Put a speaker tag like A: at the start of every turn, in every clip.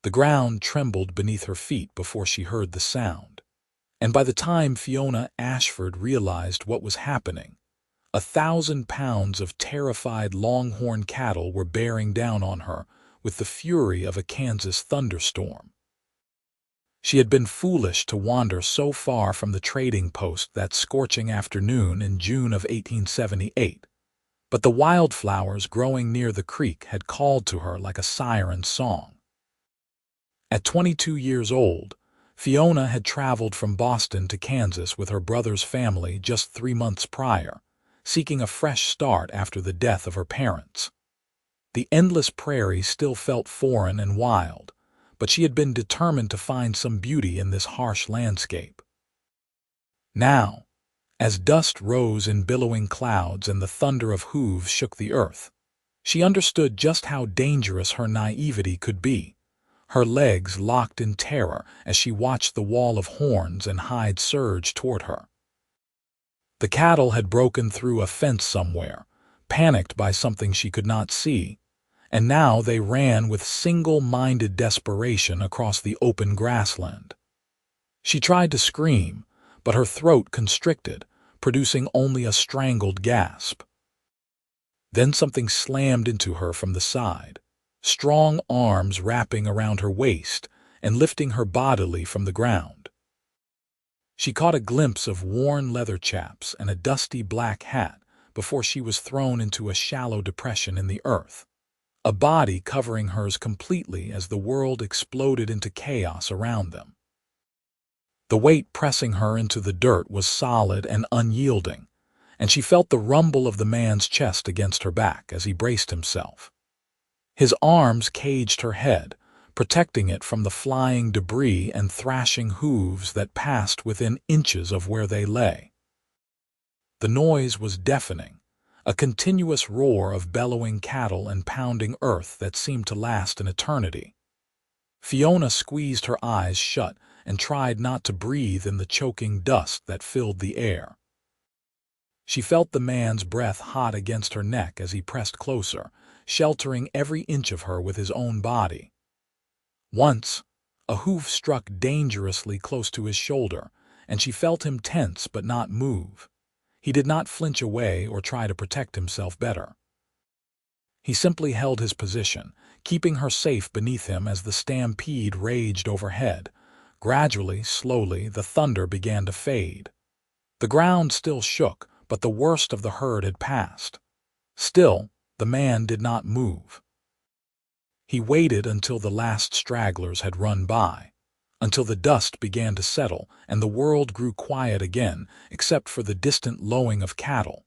A: The ground trembled beneath her feet before she heard the sound. And by the time Fiona Ashford realized what was happening, 1,000 pounds of terrified longhorn cattle were bearing down on her with the fury of a Kansas thunderstorm. She had been foolish to wander so far from the trading post that scorching afternoon in June of 1878, but the wildflowers growing near the creek had called to her like a siren's song. At 22 years old, Fiona had traveled from Boston to Kansas with her brother's family just 3 months prior, seeking a fresh start after the death of her parents. The endless prairie still felt foreign and wild, but she had been determined to find some beauty in this harsh landscape. Now, as dust rose in billowing clouds and the thunder of hooves shook the earth, she understood just how dangerous her naivety could be. Her legs locked in terror as she watched the wall of horns and hide surge toward her. The cattle had broken through a fence somewhere, panicked by something she could not see, and now they ran with single-minded desperation across the open grassland. She tried to scream, but her throat constricted, producing only a strangled gasp. Then something slammed into her from the side, strong arms wrapping around her waist and lifting her bodily from the ground. She caught a glimpse of worn leather chaps and a dusty black hat before she was thrown into a shallow depression in the earth, a body covering hers completely as the world exploded into chaos around them. The weight pressing her into the dirt was solid and unyielding, and she felt the rumble of the man's chest against her back as he braced himself. His arms caged her head, protecting it from the flying debris and thrashing hooves that passed within inches of where they lay. The noise was deafening, a continuous roar of bellowing cattle and pounding earth that seemed to last an eternity. Fiona squeezed her eyes shut and tried not to breathe in the choking dust that filled the air. She felt the man's breath hot against her neck as he pressed closer, sheltering every inch of her with his own body. Once, a hoof struck dangerously close to his shoulder, and she felt him tense but not move. He did not flinch away or try to protect himself better. He simply held his position, keeping her safe beneath him as the stampede raged overhead. Gradually, slowly, the thunder began to fade. The ground still shook, but the worst of the herd had passed. Still, the man did not move. He waited until the last stragglers had run by, until the dust began to settle and the world grew quiet again, except for the distant lowing of cattle.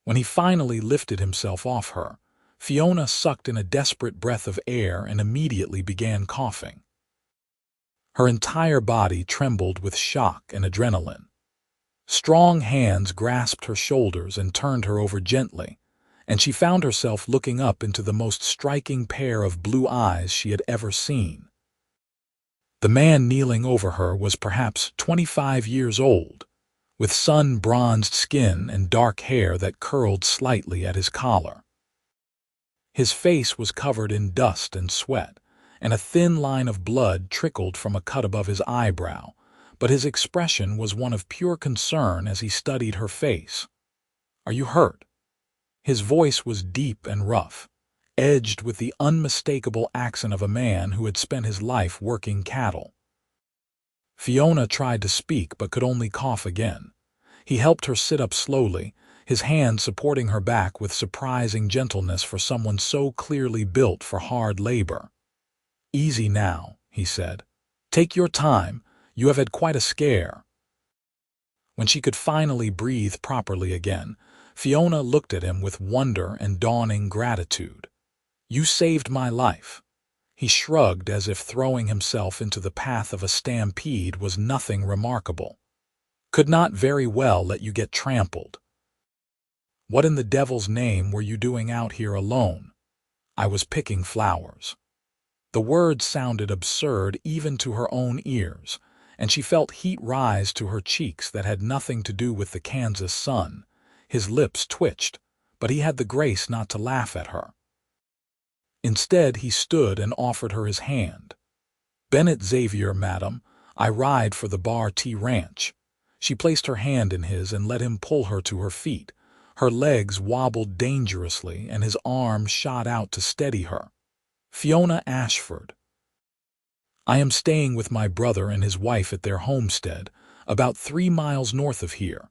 A: When he finally lifted himself off her, Fiona sucked in a desperate breath of air and immediately began coughing. Her entire body trembled with shock and adrenaline. Strong hands grasped her shoulders and turned her over gently, and she found herself looking up into the most striking pair of blue eyes she had ever seen. The man kneeling over her was perhaps 25 years old, with sun-bronzed skin and dark hair that curled slightly at his collar. His face was covered in dust and sweat, and a thin line of blood trickled from a cut above his eyebrow, but his expression was one of pure concern as he studied her face. "Are you hurt?" His voice was deep and rough, edged with the unmistakable accent of a man who had spent his life working cattle. Fiona tried to speak but could only cough again. He helped her sit up slowly, his hand supporting her back with surprising gentleness for someone so clearly built for hard labor. "Easy now," he said. "Take your time. You have had quite a scare." When she could finally breathe properly again, Fiona looked at him with wonder and dawning gratitude. "You saved my life." He shrugged as if throwing himself into the path of a stampede was nothing remarkable. "Could not very well let you get trampled." "What in the devil's name were you doing out here alone?" "I was picking flowers." The words sounded absurd even to her own ears, and she felt heat rise to her cheeks that had nothing to do with the Kansas sun. His lips twitched, but he had the grace not to laugh at her. Instead, he stood and offered her his hand. Bennett Xavier, madam. I ride for the Bar T Ranch. She placed her hand in his and let him pull her to her feet. Her legs wobbled dangerously and his arm shot out to steady her. Fiona Ashford. I am staying with my brother and his wife at their homestead, about 3 miles north of here.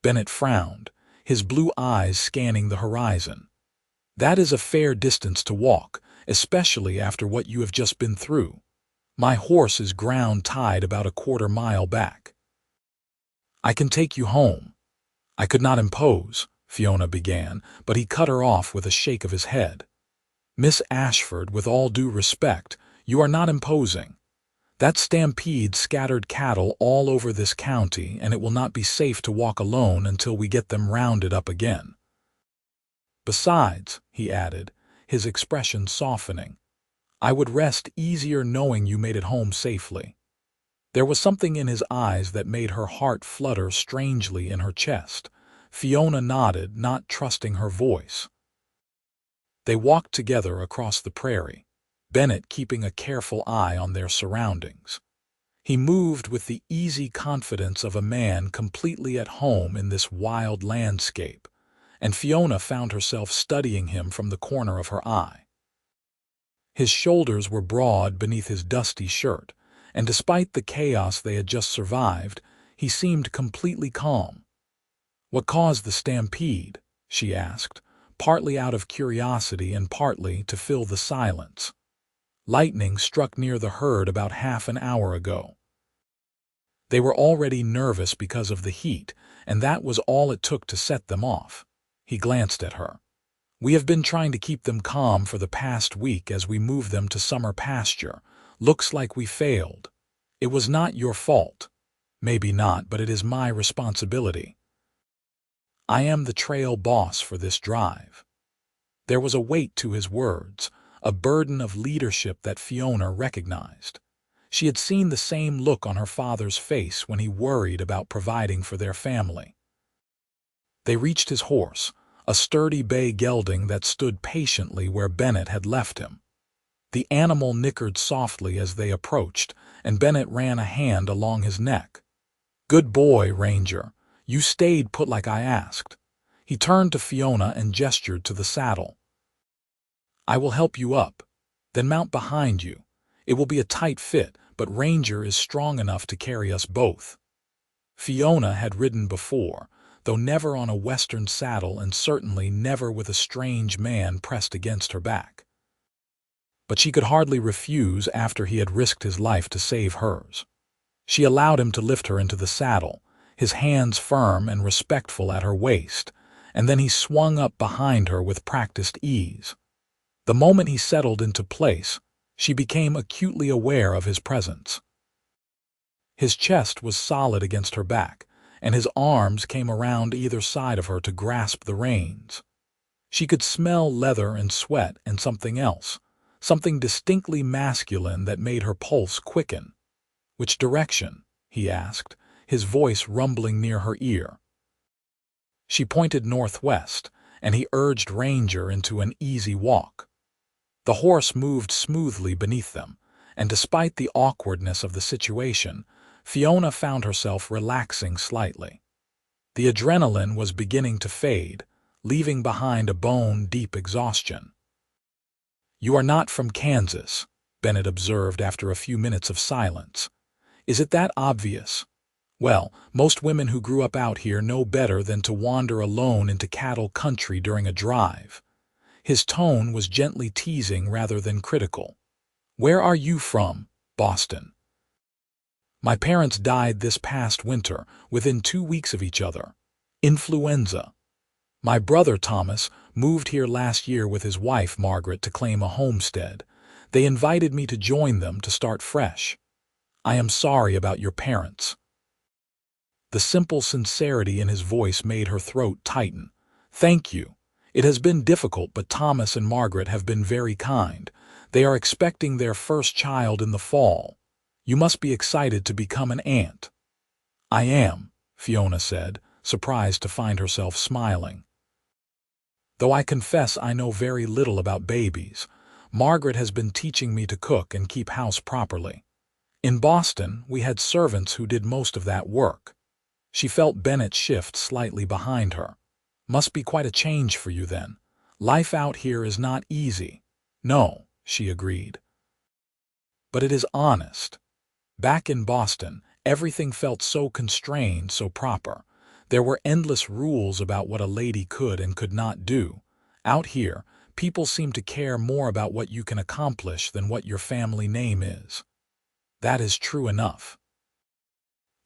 A: Bennett frowned, his blue eyes scanning the horizon. That is a fair distance to walk, especially after what you have just been through. My horse is ground tied about a 1/4 mile back. I can take you home. I could not impose, Fiona began, but he cut her off with a shake of his head. Miss Ashford, with all due respect, you are not imposing. That Stampede scattered cattle all over this county, and it will not be safe to walk alone until we get them rounded up again. Besides, he added, his expression softening, I would rest easier knowing you made it home safely. There was something in his eyes that made her heart flutter strangely in her chest. Fiona nodded, not trusting her voice. They walked together across the prairie, Bennett keeping a careful eye on their surroundings. He moved with the easy confidence of a man completely at home in this wild landscape, and Fiona found herself studying him from the corner of her eye. His shoulders were broad beneath his dusty shirt, and despite the chaos they had just survived, he seemed completely calm. What caused the stampede? She asked, partly out of curiosity and partly to fill the silence. Lightning struck near the herd about half an hour ago. They were already nervous because of the heat, and that was all it took to set them off. He glanced at her. We have been trying to keep them calm for the past week as we move them to summer pasture. Looks like we failed. It was not your fault. Maybe not, but it is my responsibility. I am the trail boss for this drive. There was a weight to his words, a burden of leadership that Fiona recognized. She had seen the same look on her father's face when he worried about providing for their family. They reached his horse, a sturdy bay gelding that stood patiently where Bennett had left him. The animal nickered softly as they approached, and Bennett ran a hand along his neck. Good boy, Ranger. You stayed put like I asked. He turned to Fiona and gestured to the saddle. I will help you up, then mount behind you. It will be a tight fit, but Ranger is strong enough to carry us both. Fiona had ridden before, though never on a Western saddle and certainly never with a strange man pressed against her back. But she could hardly refuse after he had risked his life to save hers. She allowed him to lift her into the saddle, his hands firm and respectful at her waist, and then he swung up behind her with practiced ease. The moment he settled into place, she became acutely aware of his presence. His chest was solid against her back, and his arms came around either side of her to grasp the reins. She could smell leather and sweat and something else, something distinctly masculine that made her pulse quicken. Which direction? He asked, his voice rumbling near her ear. She pointed northwest, and he urged Ranger into an easy walk. The horse moved smoothly beneath them, and despite the awkwardness of the situation, Fiona found herself relaxing slightly. The adrenaline was beginning to fade, leaving behind a bone-deep exhaustion. You are not from Kansas, Bennett observed after a few minutes of silence. Is it that obvious? Well, most women who grew up out here know better than to wander alone into cattle country during a drive. His tone was gently teasing rather than critical. Where are you from? Boston. My parents died this past winter, within 2 weeks of each other. Influenza. My brother Thomas moved here last year with his wife Margaret to claim a homestead. They invited me to join them to start fresh. I am sorry about your parents. The simple sincerity in his voice made her throat tighten. Thank you. It has been difficult, but Thomas and Margaret have been very kind. They are expecting their first child in the fall. You must be excited to become an aunt. I am, Fiona said, surprised to find herself smiling. Though I confess I know very little about babies, Margaret has been teaching me to cook and keep house properly. In Boston, we had servants who did most of that work. She felt Bennett shift slightly behind her. Must be quite a change for you then. Life out here is not easy. No, she agreed. But it is honest. Back in Boston, everything felt so constrained, so proper. There were endless rules about what a lady could and could not do. Out here, people seem to care more about what you can accomplish than what your family name is. That is true enough.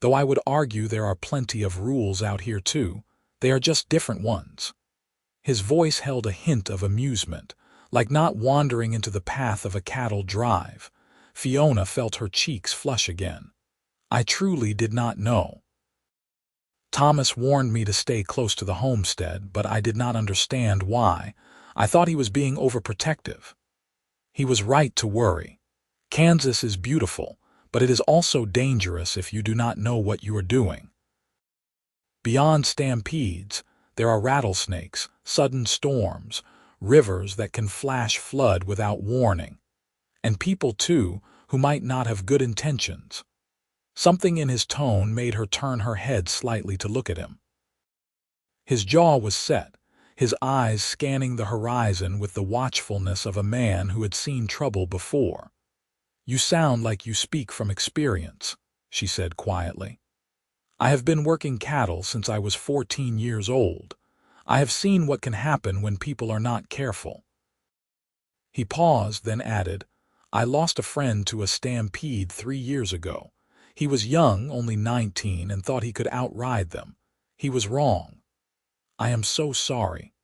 A: Though I would argue there are plenty of rules out here too, they are just different ones. His voice held a hint of amusement, like not wandering into the path of a cattle drive. Fiona felt her cheeks flush again. I truly did not know. Thomas warned me to stay close to the homestead, but I did not understand why. I thought he was being overprotective. He was right to worry. Kansas is beautiful, but it is also dangerous if you do not know what you are doing. Beyond stampedes, there are rattlesnakes, sudden storms, rivers that can flash flood without warning, and people, too, who might not have good intentions. Something in his tone made her turn her head slightly to look at him. His jaw was set, his eyes scanning the horizon with the watchfulness of a man who had seen trouble before. "You sound like you speak from experience," she said quietly. "I have been working cattle since I was 14 years old. I have seen what can happen when people are not careful." He paused, then added, "I lost a friend to a stampede 3 years ago. He was young, only 19, and thought he could outride them. He was wrong. I am so sorry.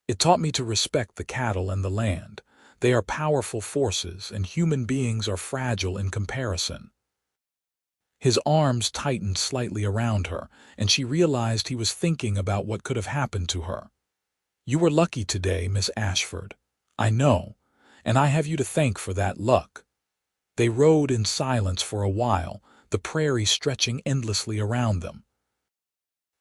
A: It taught me to respect the cattle and the land. They are powerful forces, and human beings are fragile in comparison." His arms tightened slightly around her, and she realized he was thinking about what could have happened to her. "You were lucky today, Miss Ashford. I know, and I have you to thank for that luck." They rode in silence for a while, the prairie stretching endlessly around them.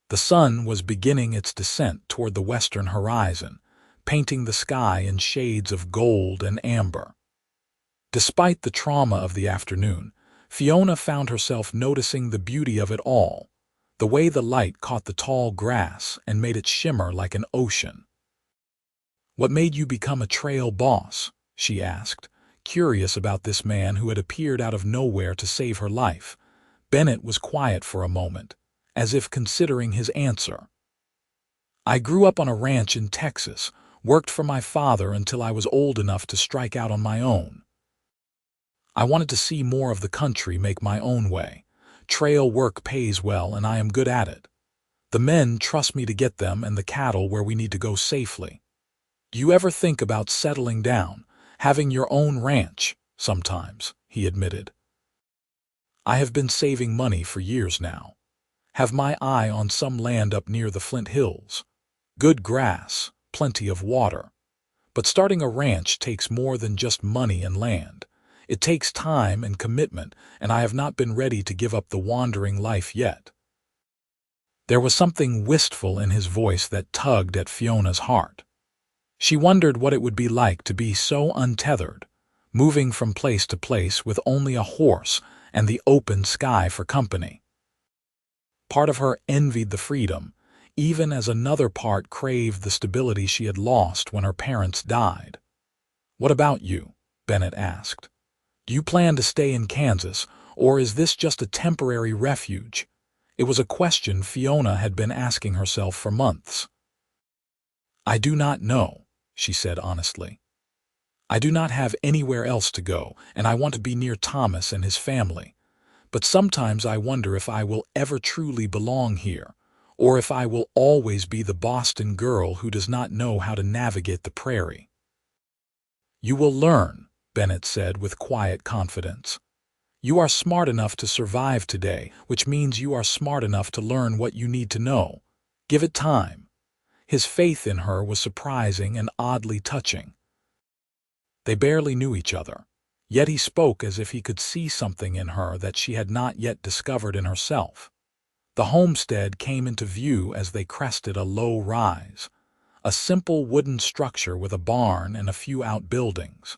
A: The sun was beginning its descent toward the western horizon, painting the sky in shades of gold and amber. Despite the trauma of the afternoon, Fiona found herself noticing the beauty of it all, the way the light caught the tall grass and made it shimmer like an ocean. "What made you become a trail boss?" she asked, curious about this man who had appeared out of nowhere to save her life. Bennett was quiet for a moment, as if considering his answer. "I grew up on a ranch in Texas, worked for my father until I was old enough to strike out on my own. I wanted to see more of the country, make my own way. Trail work pays well, and I am good at it. The men trust me to get them and the cattle where we need to go safely. Do you ever think about settling down, having your own ranch?" "Sometimes," he admitted. "I have been saving money for years now. Have my eye on some land up near the Flint Hills. Good grass, plenty of water. But starting a ranch takes more than just money and land. It takes time and commitment, and I have not been ready to give up the wandering life yet." There was something wistful in his voice that tugged at Fiona's heart. She wondered what it would be like to be so untethered, moving from place to place with only a horse and the open sky for company. Part of her envied the freedom, even as another part craved the stability she had lost when her parents died. "What about you?" Bennett asked. "Do you plan to stay in Kansas, or is this just a temporary refuge?" It was a question Fiona had been asking herself for months. "I do not know," she said honestly. "I do not have anywhere else to go, and I want to be near Thomas and his family. But sometimes I wonder if I will ever truly belong here, or if I will always be the Boston girl who does not know how to navigate the prairie." "You will learn," Bennett said with quiet confidence. "You are smart enough to survive today, which means you are smart enough to learn what you need to know. Give it time." His faith in her was surprising and oddly touching. They barely knew each other, yet he spoke as if he could see something in her that she had not yet discovered in herself. The homestead came into view as they crested a low rise, a simple wooden structure with a barn and a few outbuildings.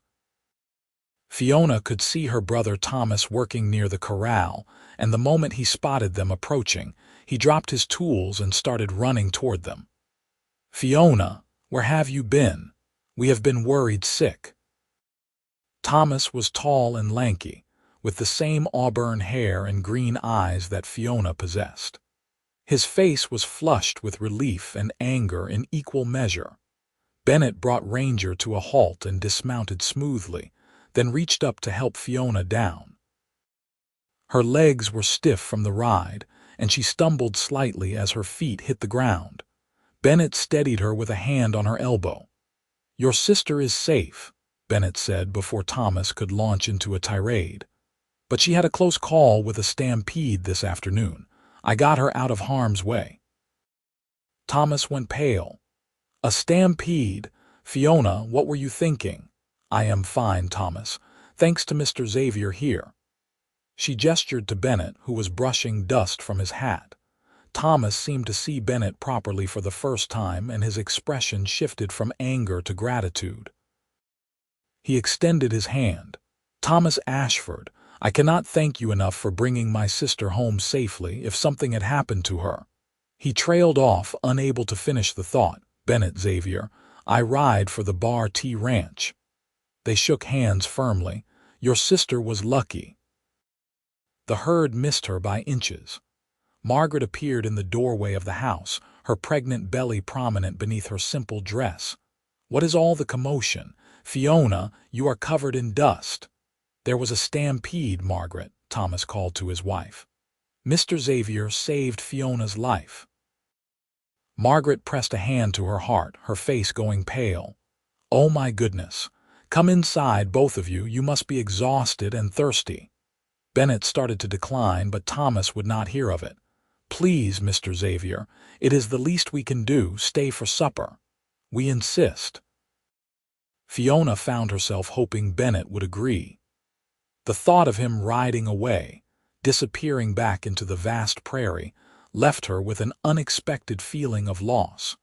A: Fiona could see her brother Thomas working near the corral, and the moment he spotted them approaching, he dropped his tools and started running toward them. "Fiona, where have you been? We have been worried sick." Thomas was tall and lanky, with the same auburn hair and green eyes that Fiona possessed. His face was flushed with relief and anger in equal measure. Bennett brought Ranger to a halt and dismounted smoothly, then reached up to help Fiona down. Her legs were stiff from the ride, and she stumbled slightly as her feet hit the ground. Bennett steadied her with a hand on her elbow. "Your sister is safe," Bennett said before Thomas could launch into a tirade. "But she had a close call with a stampede this afternoon. I got her out of harm's way." Thomas went pale. "A stampede? Fiona, what were you thinking?" "I am fine, Thomas, thanks to Mr. Xavier here." She gestured to Bennett, who was brushing dust from his hat. Thomas seemed to see Bennett properly for the first time, and his expression shifted from anger to gratitude. He extended his hand. "Thomas Ashford, I cannot thank you enough for bringing my sister home safely if something had happened to her." He trailed off, unable to finish the thought. "Bennett Xavier, I ride for the Bar T Ranch." They shook hands firmly. "Your sister was lucky." The herd missed her by inches. Margaret appeared in the doorway of the house, her pregnant belly prominent beneath her simple dress. "What is all the commotion? Fiona, you are covered in dust." "There was a stampede, Margaret," Thomas called to his wife. "Mr. Xavier saved Fiona's life." Margaret pressed a hand to her heart, her face going pale. "Oh my goodness. Come inside, both of you. You must be exhausted and thirsty." Bennett started to decline, but Thomas would not hear of it. "Please, Mr. Xavier, it is the least we can do. Stay for supper. We insist." Fiona found herself hoping Bennett would agree. The thought of him riding away, disappearing back into the vast prairie, left her with an unexpected feeling of loss.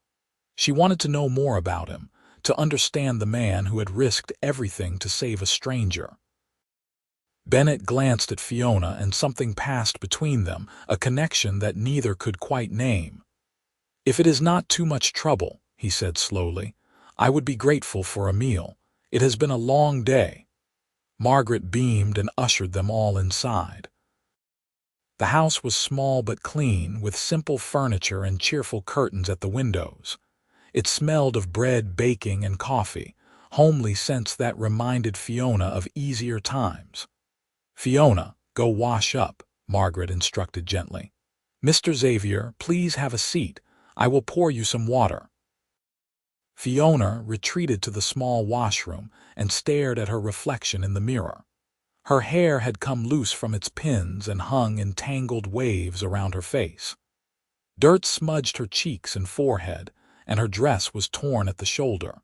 A: She wanted to know more about him, to understand the man who had risked everything to save a stranger. Bennett glanced at Fiona, and something passed between them, a connection that neither could quite name. "If it is not too much trouble," he said slowly, "I would be grateful for a meal. It has been a long day." Margaret beamed and ushered them all inside. The house was small but clean, with simple furniture and cheerful curtains at the windows. It smelled of bread, baking, and coffee, homely scents that reminded Fiona of easier times. "Fiona, go wash up," Margaret instructed gently. "Mr. Xavier, please have a seat. I will pour you some water." Fiona retreated to the small washroom and stared at her reflection in the mirror. Her hair had come loose from its pins and hung in tangled waves around her face. Dirt smudged her cheeks and forehead, and her dress was torn at the shoulder.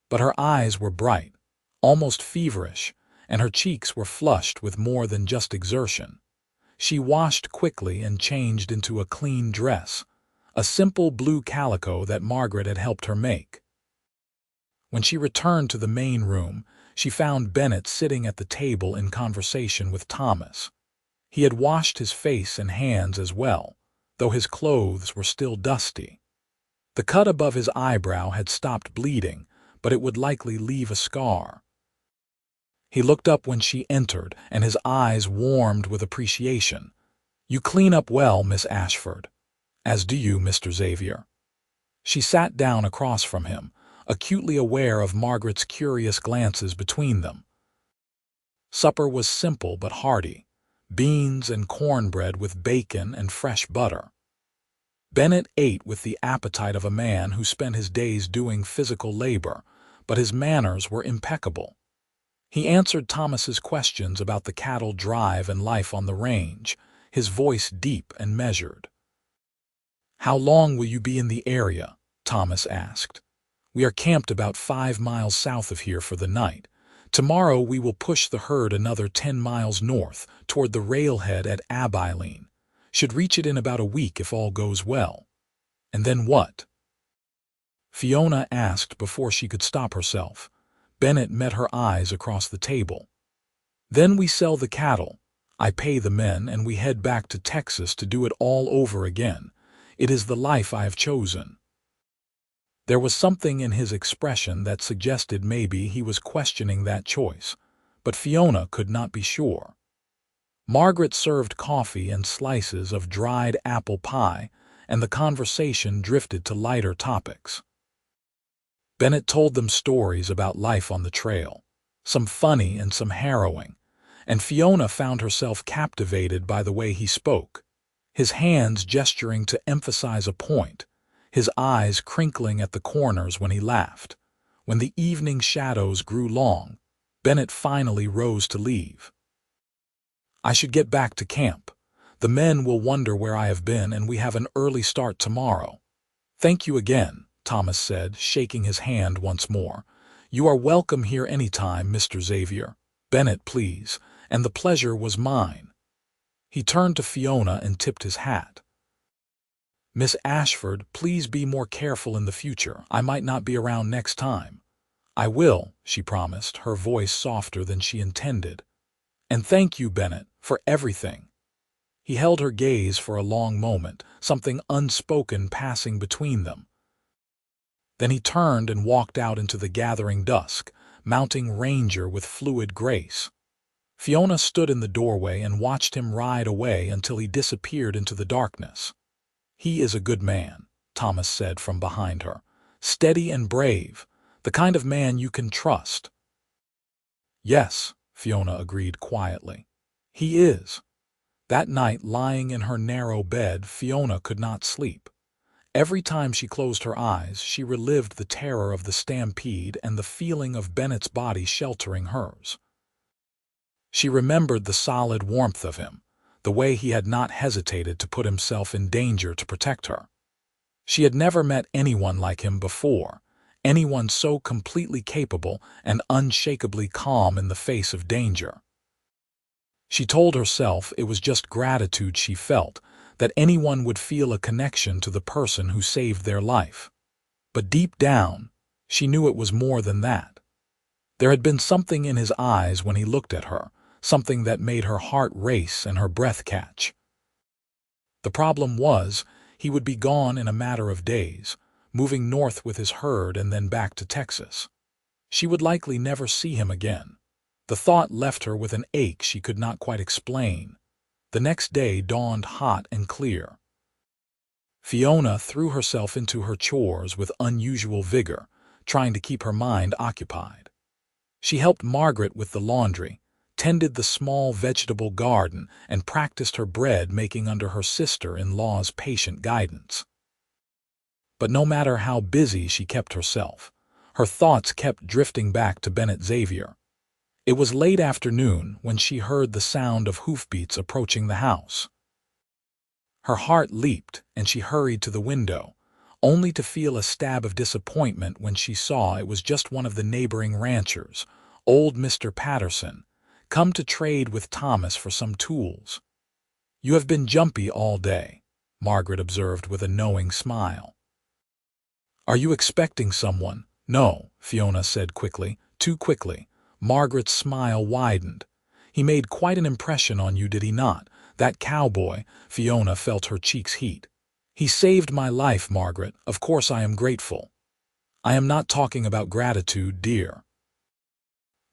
A: But her eyes were bright, almost feverish, and her cheeks were flushed with more than just exertion. She washed quickly and changed into a clean dress, a simple blue calico that Margaret had helped her make. When she returned to the main room, she found Bennett sitting at the table in conversation with Thomas. He had washed his face and hands as well, though his clothes were still dusty. The cut above his eyebrow had stopped bleeding, but it would likely leave a scar. He looked up when she entered, and his eyes warmed with appreciation. "You clean up well, Miss Ashford." "As do you, Mr. Xavier." She sat down across from him, acutely aware of Margaret's curious glances between them. Supper was simple but hearty: beans and cornbread with bacon and fresh butter. Bennett ate with the appetite of a man who spent his days doing physical labor, but his manners were impeccable. He answered Thomas's questions about the cattle drive and life on the range, his voice deep and measured. "How long will you be in the area?" Thomas asked. "We are camped about 5 miles south of here for the night. Tomorrow we will push the herd another 10 miles north toward the railhead at Abilene. Should reach it in about a week if all goes well." "And then what?" Fiona asked before she could stop herself. Bennett met her eyes across the table. Then we sell the cattle. I pay the men and we head back to Texas to do it all over again. It is the life I have chosen. There was something in his expression that suggested maybe he was questioning that choice, but Fiona could not be sure. Margaret served coffee and slices of dried apple pie, and the conversation drifted to lighter topics. Bennett told them stories about life on the trail, some funny and some harrowing, and Fiona found herself captivated by the way he spoke, his hands gesturing to emphasize a point, his eyes crinkling at the corners when he laughed. When the evening shadows grew long, Bennett finally rose to leave. I should get back to camp. The men will wonder where I have been, and we have an early start tomorrow. Thank you again, Thomas said, shaking his hand once more. You are welcome here any time, Mr. Xavier. Bennett, please, and the pleasure was mine. He turned to Fiona and tipped his hat. Miss Ashford, please be more careful in the future. I might not be around next time. I will, she promised, her voice softer than she intended. And thank you, Bennett, for everything. He held her gaze for a long moment, something unspoken passing between them. Then he turned and walked out into the gathering dusk, mounting Ranger with fluid grace. Fiona stood in the doorway and watched him ride away until he disappeared into the darkness. He is a good man, Thomas said from behind her. Steady and brave, the kind of man you can trust. Yes, Fiona agreed quietly. He is. That night, lying in her narrow bed, Fiona could not sleep. Every time she closed her eyes, she relived the terror of the stampede and the feeling of Bennett's body sheltering hers. She remembered the solid warmth of him, the way he had not hesitated to put himself in danger to protect her. She had never met anyone like him before, anyone so completely capable and unshakably calm in the face of danger. She told herself it was just gratitude she felt, that anyone would feel a connection to the person who saved their life. But deep down, she knew it was more than that. There had been something in his eyes when he looked at her, something that made her heart race and her breath catch. The problem was, he would be gone in a matter of days, moving north with his herd and then back to Texas. She would likely never see him again. The thought left her with an ache she could not quite explain. The next day dawned hot and clear. Fiona threw herself into her chores with unusual vigor, trying to keep her mind occupied. She helped Margaret with the laundry, tended the small vegetable garden, and practiced her bread-making under her sister-in-law's patient guidance. But no matter how busy she kept herself, her thoughts kept drifting back to Bennett Xavier. It was late afternoon when she heard the sound of hoofbeats approaching the house. Her heart leaped, and she hurried to the window, only to feel a stab of disappointment when she saw it was just one of the neighboring ranchers, old Mr. Patterson, come to trade with Thomas for some tools. You have been jumpy all day, Margaret observed with a knowing smile. Are you expecting someone? No, Fiona said quickly, too quickly. Margaret's smile widened. He made quite an impression on you, did he not? That cowboy. Fiona felt her cheeks heat. He saved my life, Margaret. Of course I am grateful. I am not talking about gratitude, dear.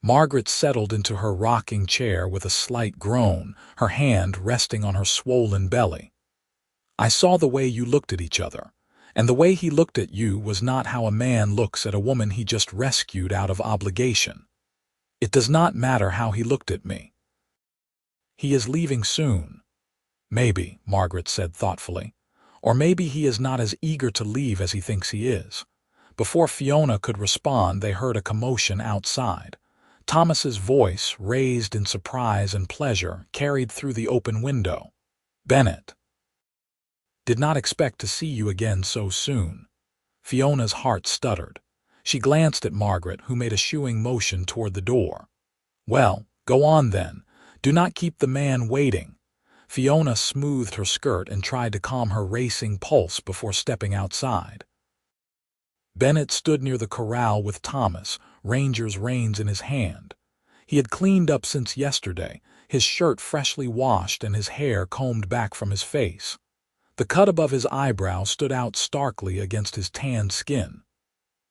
A: Margaret settled into her rocking chair with a slight groan, her hand resting on her swollen belly. I saw the way you looked at each other, and the way he looked at you was not how a man looks at a woman he just rescued out of obligation. It does not matter how he looked at me. He is leaving soon. Maybe, Margaret said thoughtfully. Or maybe he is not as eager to leave as he thinks he is. Before Fiona could respond, they heard a commotion outside. Thomas's voice, raised in surprise and pleasure, carried through the open window. Bennett. Did not expect to see you again so soon. Fiona's heart stuttered. She glanced at Margaret, who made a shooing motion toward the door. Well, go on then. Do not keep the man waiting. Fiona smoothed her skirt and tried to calm her racing pulse before stepping outside. Bennett stood near the corral with Thomas, Ranger's reins in his hand. He had cleaned up since yesterday, his shirt freshly washed and his hair combed back from his face. The cut above his eyebrow stood out starkly against his tanned skin.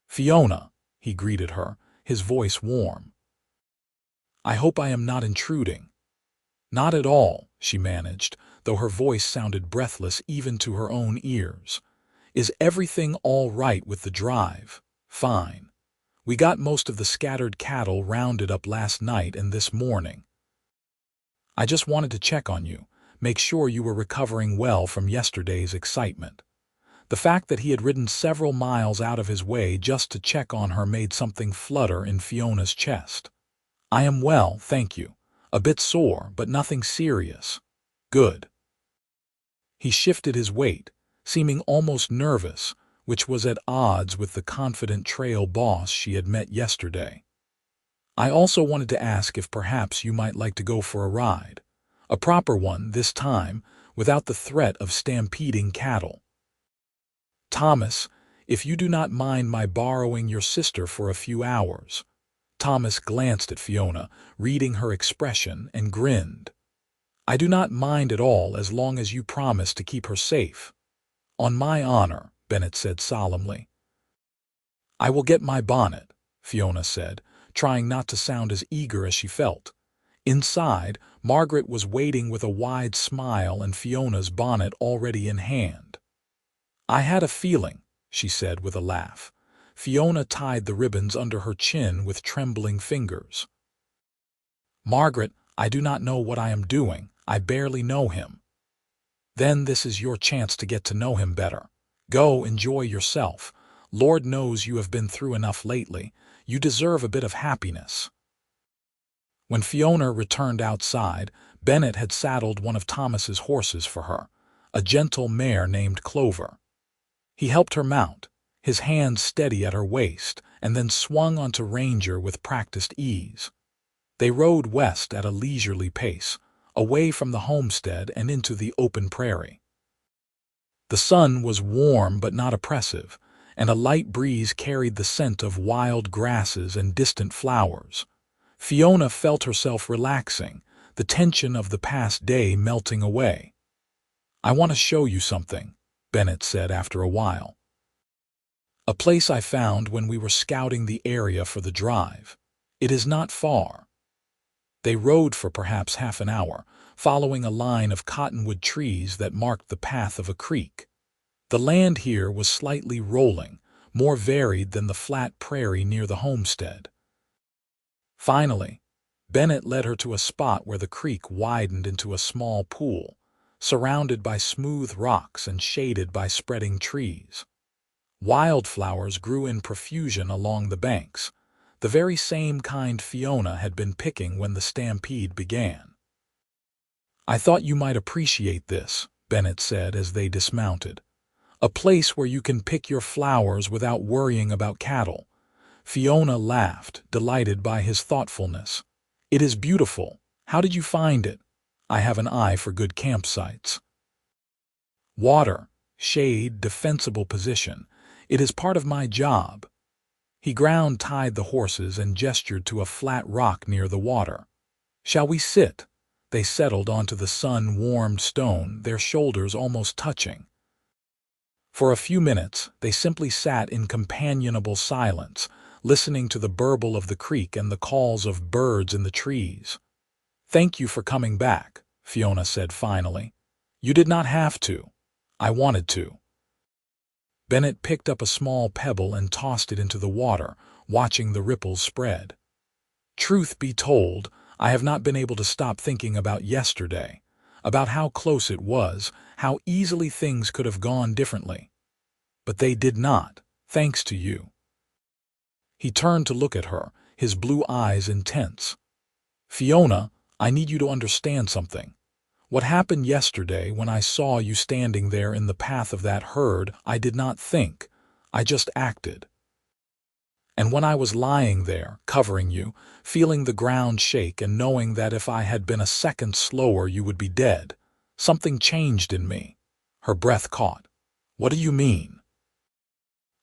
A: "Fiona," he greeted her, his voice warm. "I hope I am not intruding." "Not at all," she managed, though her voice sounded breathless even to her own ears. "Is everything all right with the drive?" "Fine. We got most of the scattered cattle rounded up last night and this morning. I just wanted to check on you, make sure you were recovering well from yesterday's excitement." The fact that he had ridden several miles out of his way just to check on her made something flutter in Fiona's chest. "I am well, thank you. A bit sore, but nothing serious." "Good." He shifted his weight, seeming almost nervous, which was at odds with the confident trail boss she had met yesterday. "I also wanted to ask if perhaps you might like to go for a ride. A proper one this time, without the threat of stampeding cattle." "Thomas, if you do not mind my borrowing your sister for a few hours." Thomas glanced at Fiona, reading her expression, and grinned. "I do not mind at all as long as you promise to keep her safe." "On my honor," Bennett said solemnly. "I will get my bonnet," Fiona said, trying not to sound as eager as she felt. Inside, Margaret was waiting with a wide smile and Fiona's bonnet already in hand. "I had a feeling," she said with a laugh. Fiona tied the ribbons under her chin with trembling fingers. "Margaret, I do not know what I am doing. I barely know him." "Then this is your chance to get to know him better. Go, enjoy yourself. Lord knows you have been through enough lately. You deserve a bit of happiness." When Fiona returned outside, Bennett had saddled one of Thomas's horses for her, a gentle mare named Clover. He helped her mount, his hands steady at her waist, and then swung onto Ranger with practiced ease. They rode west at a leisurely pace, away from the homestead and into the open prairie. The sun was warm but not oppressive, and a light breeze carried the scent of wild grasses and distant flowers. Fiona felt herself relaxing, the tension of the past day melting away. "I want to show you something," Bennett said after a while. "A place I found when we were scouting the area for the drive. It is not far." They rode for perhaps half an hour, following a line of cottonwood trees that marked the path of a creek. The land here was slightly rolling, more varied than the flat prairie near the homestead. Finally, Bennett led her to a spot where the creek widened into a small pool, surrounded by smooth rocks and shaded by spreading trees. Wildflowers grew in profusion along the banks, the very same kind Fiona had been picking when the stampede began. "I thought you might appreciate this," Bennett said as they dismounted. "A place where you can pick your flowers without worrying about cattle." Fiona laughed, delighted by his thoughtfulness. "It is beautiful. How did you find it?" "I have an eye for good campsites. Water, shade, defensible position. It is part of my job." He ground-tied the horses and gestured to a flat rock near the water. "Shall we sit?" They settled onto the sun-warmed stone, their shoulders almost touching. For a few minutes, they simply sat in companionable silence, listening to the burble of the creek and the calls of birds in the trees. "Thank you for coming back," Fiona said finally. "You did not have to. I wanted to." Bennett picked up a small pebble and tossed it into the water, watching the ripples spread. "Truth be told, I have not been able to stop thinking about yesterday, about how close it was, how easily things could have gone differently. But they did not, thanks to you." He turned to look at her, his blue eyes intense. "Fiona, I need you to understand something. What happened yesterday when I saw you standing there in the path of that herd, I did not think. I just acted. And when I was lying there, covering you, feeling the ground shake and knowing that if I had been a second slower you would be dead, something changed in me." Her breath caught. "What do you mean?"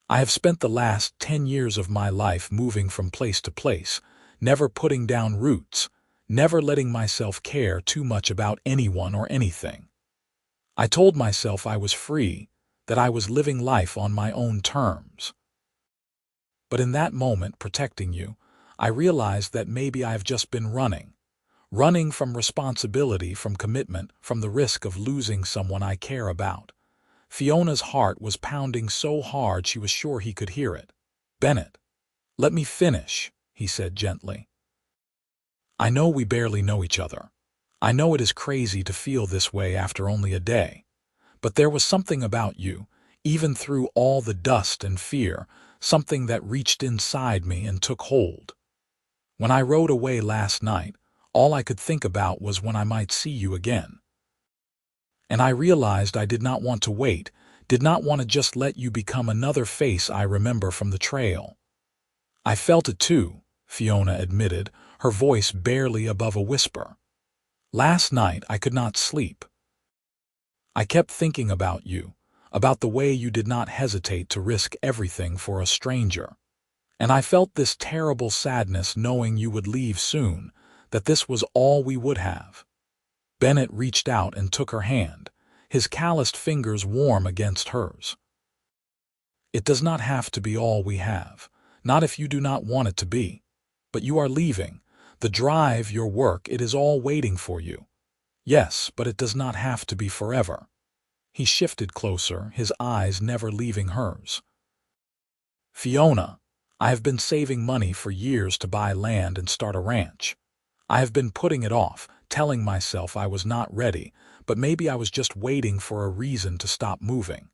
A: I have spent the last 10 years of my life moving from place to place, never putting down roots, never letting myself care too much about anyone or anything. I told myself I was free, that I was living life on my own terms. But in that moment, protecting you, I realized that maybe I have just been running from responsibility, from commitment, from the risk of losing someone I care about. Fiona's heart was pounding so hard she was sure he could hear it. "Bennett, let me finish," he said gently. "I know we barely know each other. I know it is crazy to feel this way after only a day. But there was something about you, even through all the dust and fear, something that reached inside me and took hold. When I rode away last night, all I could think about was when I might see you again. And I realized I did not want to wait, did not want to just let you become another face I remember from the trail." "I felt it too," Fiona admitted, her voice barely above a whisper. "Last night I could not sleep. I kept thinking about you, about the way you did not hesitate to risk everything for a stranger. And I felt this terrible sadness knowing you would leave soon, that this was all we would have." Bennett reached out and took her hand, his calloused fingers warm against hers. "It does not have to be all we have, not if you do not want it to be. But you are leaving. The drive, your work, it is all waiting for you. Yes, but it does not have to be forever." He shifted closer, his eyes never leaving hers. "Fiona, I have been saving money for years to buy land and start a ranch. I have been putting it off, telling myself I was not ready, but maybe I was just waiting for a reason to stop moving,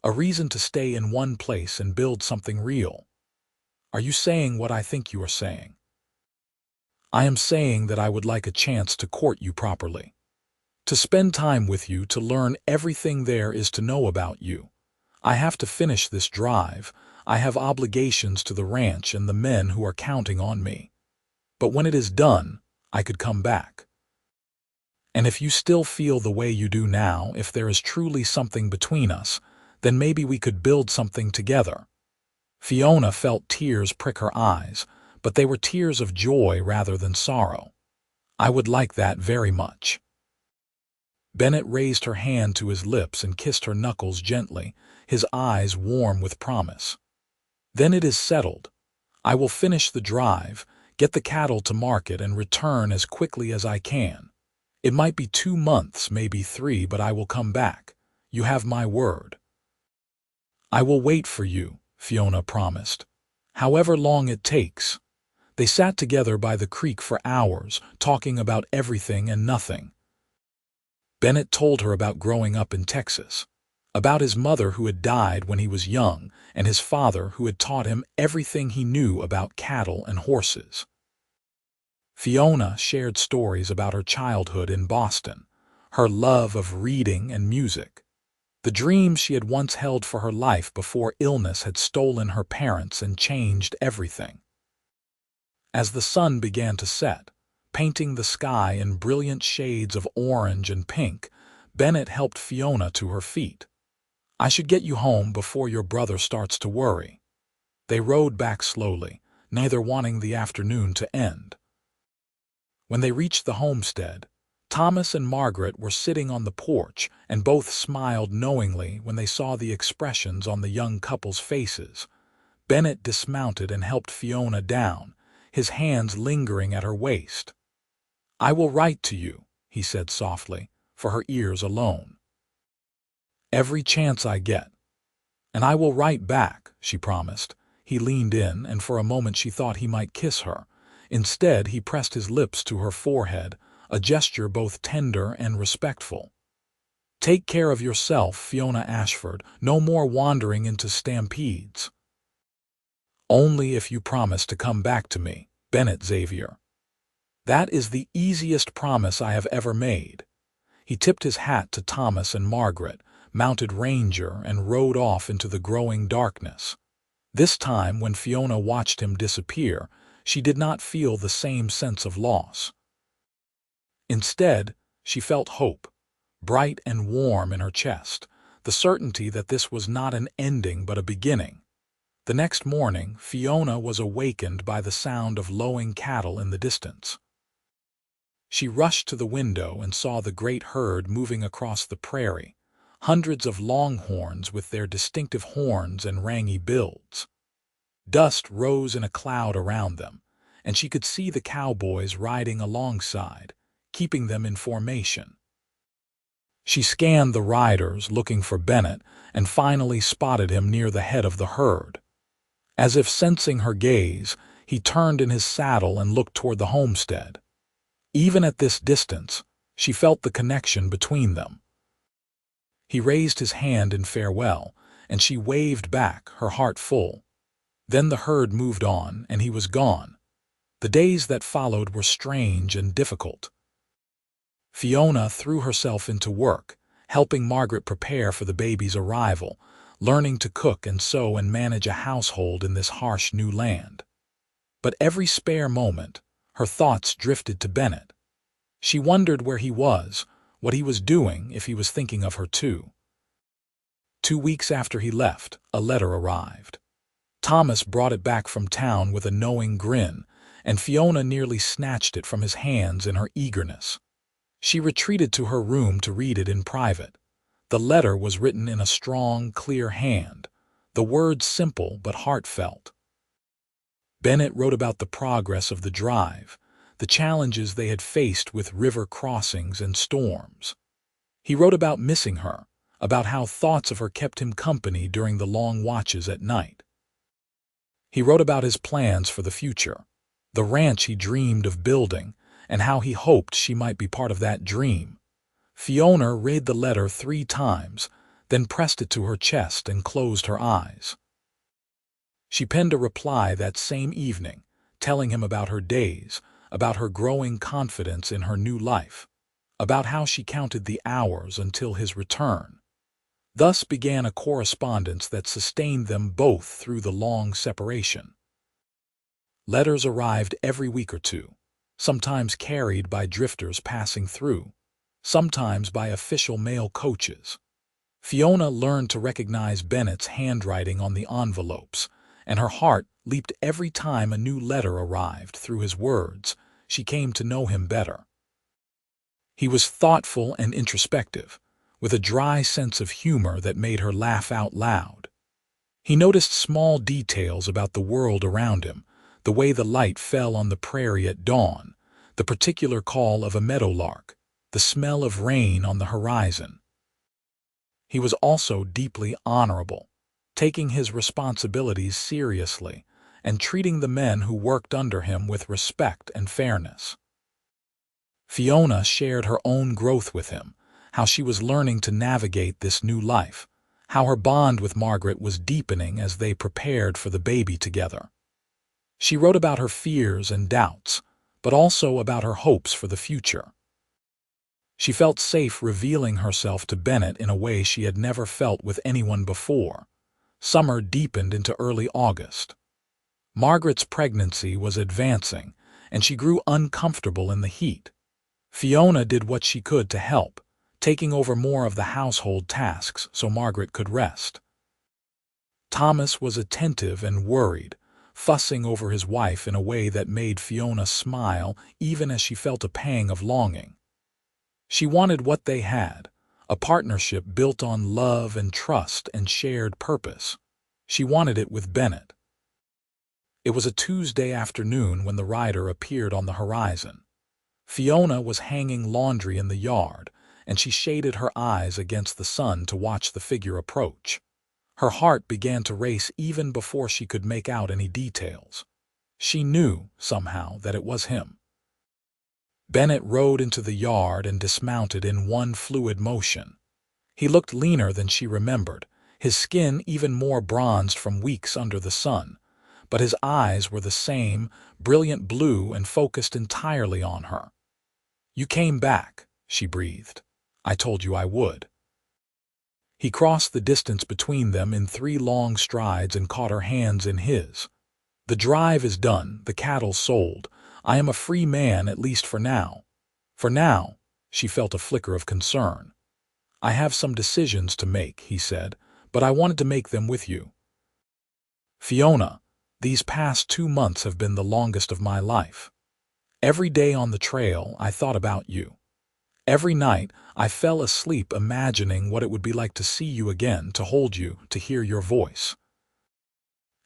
A: a reason to stay in one place and build something real. Are you saying what I think you are saying?" "I am saying that I would like a chance to court you properly. To spend time with you, to learn everything there is to know about you. I have to finish this drive. I have obligations to the ranch and the men who are counting on me. But when it is done, I could come back. And if you still feel the way you do now, if there is truly something between us, then maybe we could build something together." Fiona felt tears prick her eyes, but they were tears of joy rather than sorrow. "I would like that very much." Bennett raised her hand to his lips and kissed her knuckles gently, his eyes warm with promise. "Then it is settled. I will finish the drive, get the cattle to market, and return as quickly as I can. It might be 2 months, maybe 3, but I will come back. You have my word." "I will wait for you," Fiona promised. "However long it takes." They sat together by the creek for hours, talking about everything and nothing. Bennett told her about growing up in Texas, about his mother who had died when he was young, and his father who had taught him everything he knew about cattle and horses. Fiona shared stories about her childhood in Boston, her love of reading and music, the dreams she had once held for her life before illness had stolen her parents and changed everything. As the sun began to set, painting the sky in brilliant shades of orange and pink, Bennett helped Fiona to her feet. "I should get you home before your brother starts to worry." They rode back slowly, neither wanting the afternoon to end. When they reached the homestead, Thomas and Margaret were sitting on the porch, and both smiled knowingly when they saw the expressions on the young couple's faces. Bennett dismounted and helped Fiona down, his hands lingering at her waist. "I will write to you," he said softly, for her ears alone. "Every chance I get. And I will write back," she promised. He leaned in, and for a moment she thought he might kiss her. Instead, he pressed his lips to her forehead, a gesture both tender and respectful. "Take care of yourself, Fiona Ashford. No more wandering into stampedes." "Only if you promise to come back to me, Bennett Xavier." "That is the easiest promise I have ever made." He tipped his hat to Thomas and Margaret, mounted Ranger, and rode off into the growing darkness. This time, when Fiona watched him disappear, she did not feel the same sense of loss. Instead, she felt hope, bright and warm in her chest, the certainty that this was not an ending but a beginning. The next morning, Fiona was awakened by the sound of lowing cattle in the distance. She rushed to the window and saw the great herd moving across the prairie, hundreds of longhorns with their distinctive horns and rangy builds. Dust rose in a cloud around them, and she could see the cowboys riding alongside, keeping them in formation. She scanned the riders, looking for Bennett, and finally spotted him near the head of the herd. As if sensing her gaze, he turned in his saddle and looked toward the homestead. Even at this distance, she felt the connection between them. He raised his hand in farewell, and she waved back, her heart full. Then the herd moved on, and he was gone. The days that followed were strange and difficult. Fiona threw herself into work, helping Margaret prepare for the baby's arrival, learning to cook and sew and manage a household in this harsh new land. But every spare moment, her thoughts drifted to Bennett. She wondered where he was, what he was doing, if he was thinking of her too. 2 weeks after he left, a letter arrived. Thomas brought it back from town with a knowing grin, and Fiona nearly snatched it from his hands in her eagerness. She retreated to her room to read it in private. The letter was written in a strong, clear hand, the words simple but heartfelt. Bennett wrote about the progress of the drive, the challenges they had faced with river crossings and storms. He wrote about missing her, about how thoughts of her kept him company during the long watches at night. He wrote about his plans for the future, the ranch he dreamed of building, and how he hoped she might be part of that dream. Fiona read the letter 3 times, then pressed it to her chest and closed her eyes. She penned a reply that same evening, telling him about her days, about her growing confidence in her new life, about how she counted the hours until his return. Thus began a correspondence that sustained them both through the long separation. Letters arrived every week or two, sometimes carried by drifters passing through, sometimes by official mail coaches. Fiona learned to recognize Bennett's handwriting on the envelopes, and her heart leaped every time a new letter arrived. Through his words, she came to know him better. He was thoughtful and introspective, with a dry sense of humor that made her laugh out loud. He noticed small details about the world around him, the way the light fell on the prairie at dawn, the particular call of a meadowlark, the smell of rain on the horizon. He was also deeply honorable, taking his responsibilities seriously and treating the men who worked under him with respect and fairness. Fiona shared her own growth with him, how she was learning to navigate this new life, how her bond with Margaret was deepening as they prepared for the baby together. She wrote about her fears and doubts, but also about her hopes for the future. She felt safe revealing herself to Bennett in a way she had never felt with anyone before. Summer deepened into early August. Margaret's pregnancy was advancing, and she grew uncomfortable in the heat. Fiona did what she could to help, taking over more of the household tasks so Margaret could rest. Thomas was attentive and worried, fussing over his wife in a way that made Fiona smile even as she felt a pang of longing. She wanted what they had, a partnership built on love and trust and shared purpose. She wanted it with Bennett. It was a Tuesday afternoon when the rider appeared on the horizon. Fiona was hanging laundry in the yard, and she shaded her eyes against the sun to watch the figure approach. Her heart began to race even before she could make out any details. She knew, somehow, that it was him. Bennett rode into the yard and dismounted in one fluid motion. He looked leaner than she remembered, his skin even more bronzed from weeks under the sun, but his eyes were the same, brilliant blue and focused entirely on her. "You came back," she breathed. "I told you I would." He crossed the distance between them in 3 long strides and caught her hands in his. "The drive is done, the cattle sold. I am a free man, at least for now." For now, she felt a flicker of concern. "I have some decisions to make," he said, "but I wanted to make them with you." Fiona, these past 2 months have been the longest of my life. Every day on the trail, I thought about you. Every night, I fell asleep imagining what it would be like to see you again, to hold you, to hear your voice.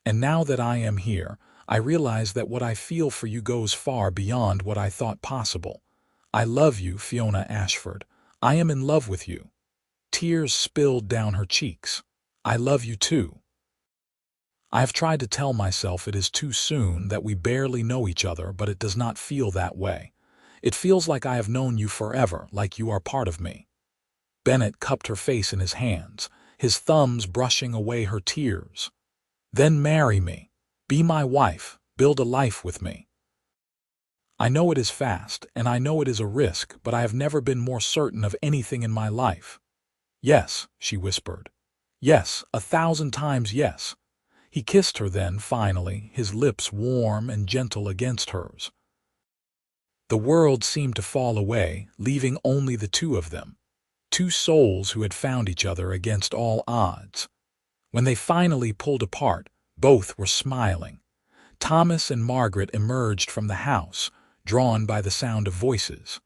A: And now that I am here, I realize that what I feel for you goes far beyond what I thought possible. I love you, Fiona Ashford. I am in love with you. Tears spilled down her cheeks. I love you too. I have tried to tell myself it is too soon, that we barely know each other, but it does not feel that way. It feels like I have known you forever, like you are part of me. Bennett cupped her face in his hands, his thumbs brushing away her tears. Then marry me. Be my wife. Build a life with me. I know it is fast, and I know it is a risk, but I have never been more certain of anything in my life. Yes, she whispered. Yes, 1,000 times yes. He kissed her then, finally, his lips warm and gentle against hers. The world seemed to fall away, leaving only the two of them. Two souls who had found each other against all odds. When they finally pulled apart, both were smiling. Thomas and Margaret emerged from the house, drawn by the sound of voices.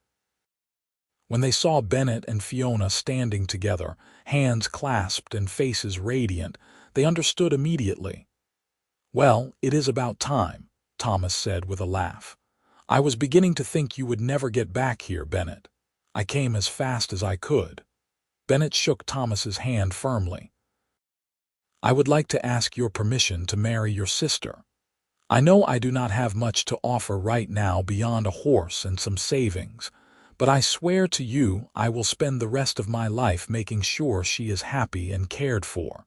A: When they saw Bennett and Fiona standing together, hands clasped and faces radiant, they understood immediately. "Well, it is about time," Thomas said with a laugh. "I was beginning to think you would never get back here, Bennett. I came as fast as I could." Bennett shook Thomas's hand firmly. "I would like to ask your permission to marry your sister. I know I do not have much to offer right now beyond a horse and some savings, but I swear to you I will spend the rest of my life making sure she is happy and cared for."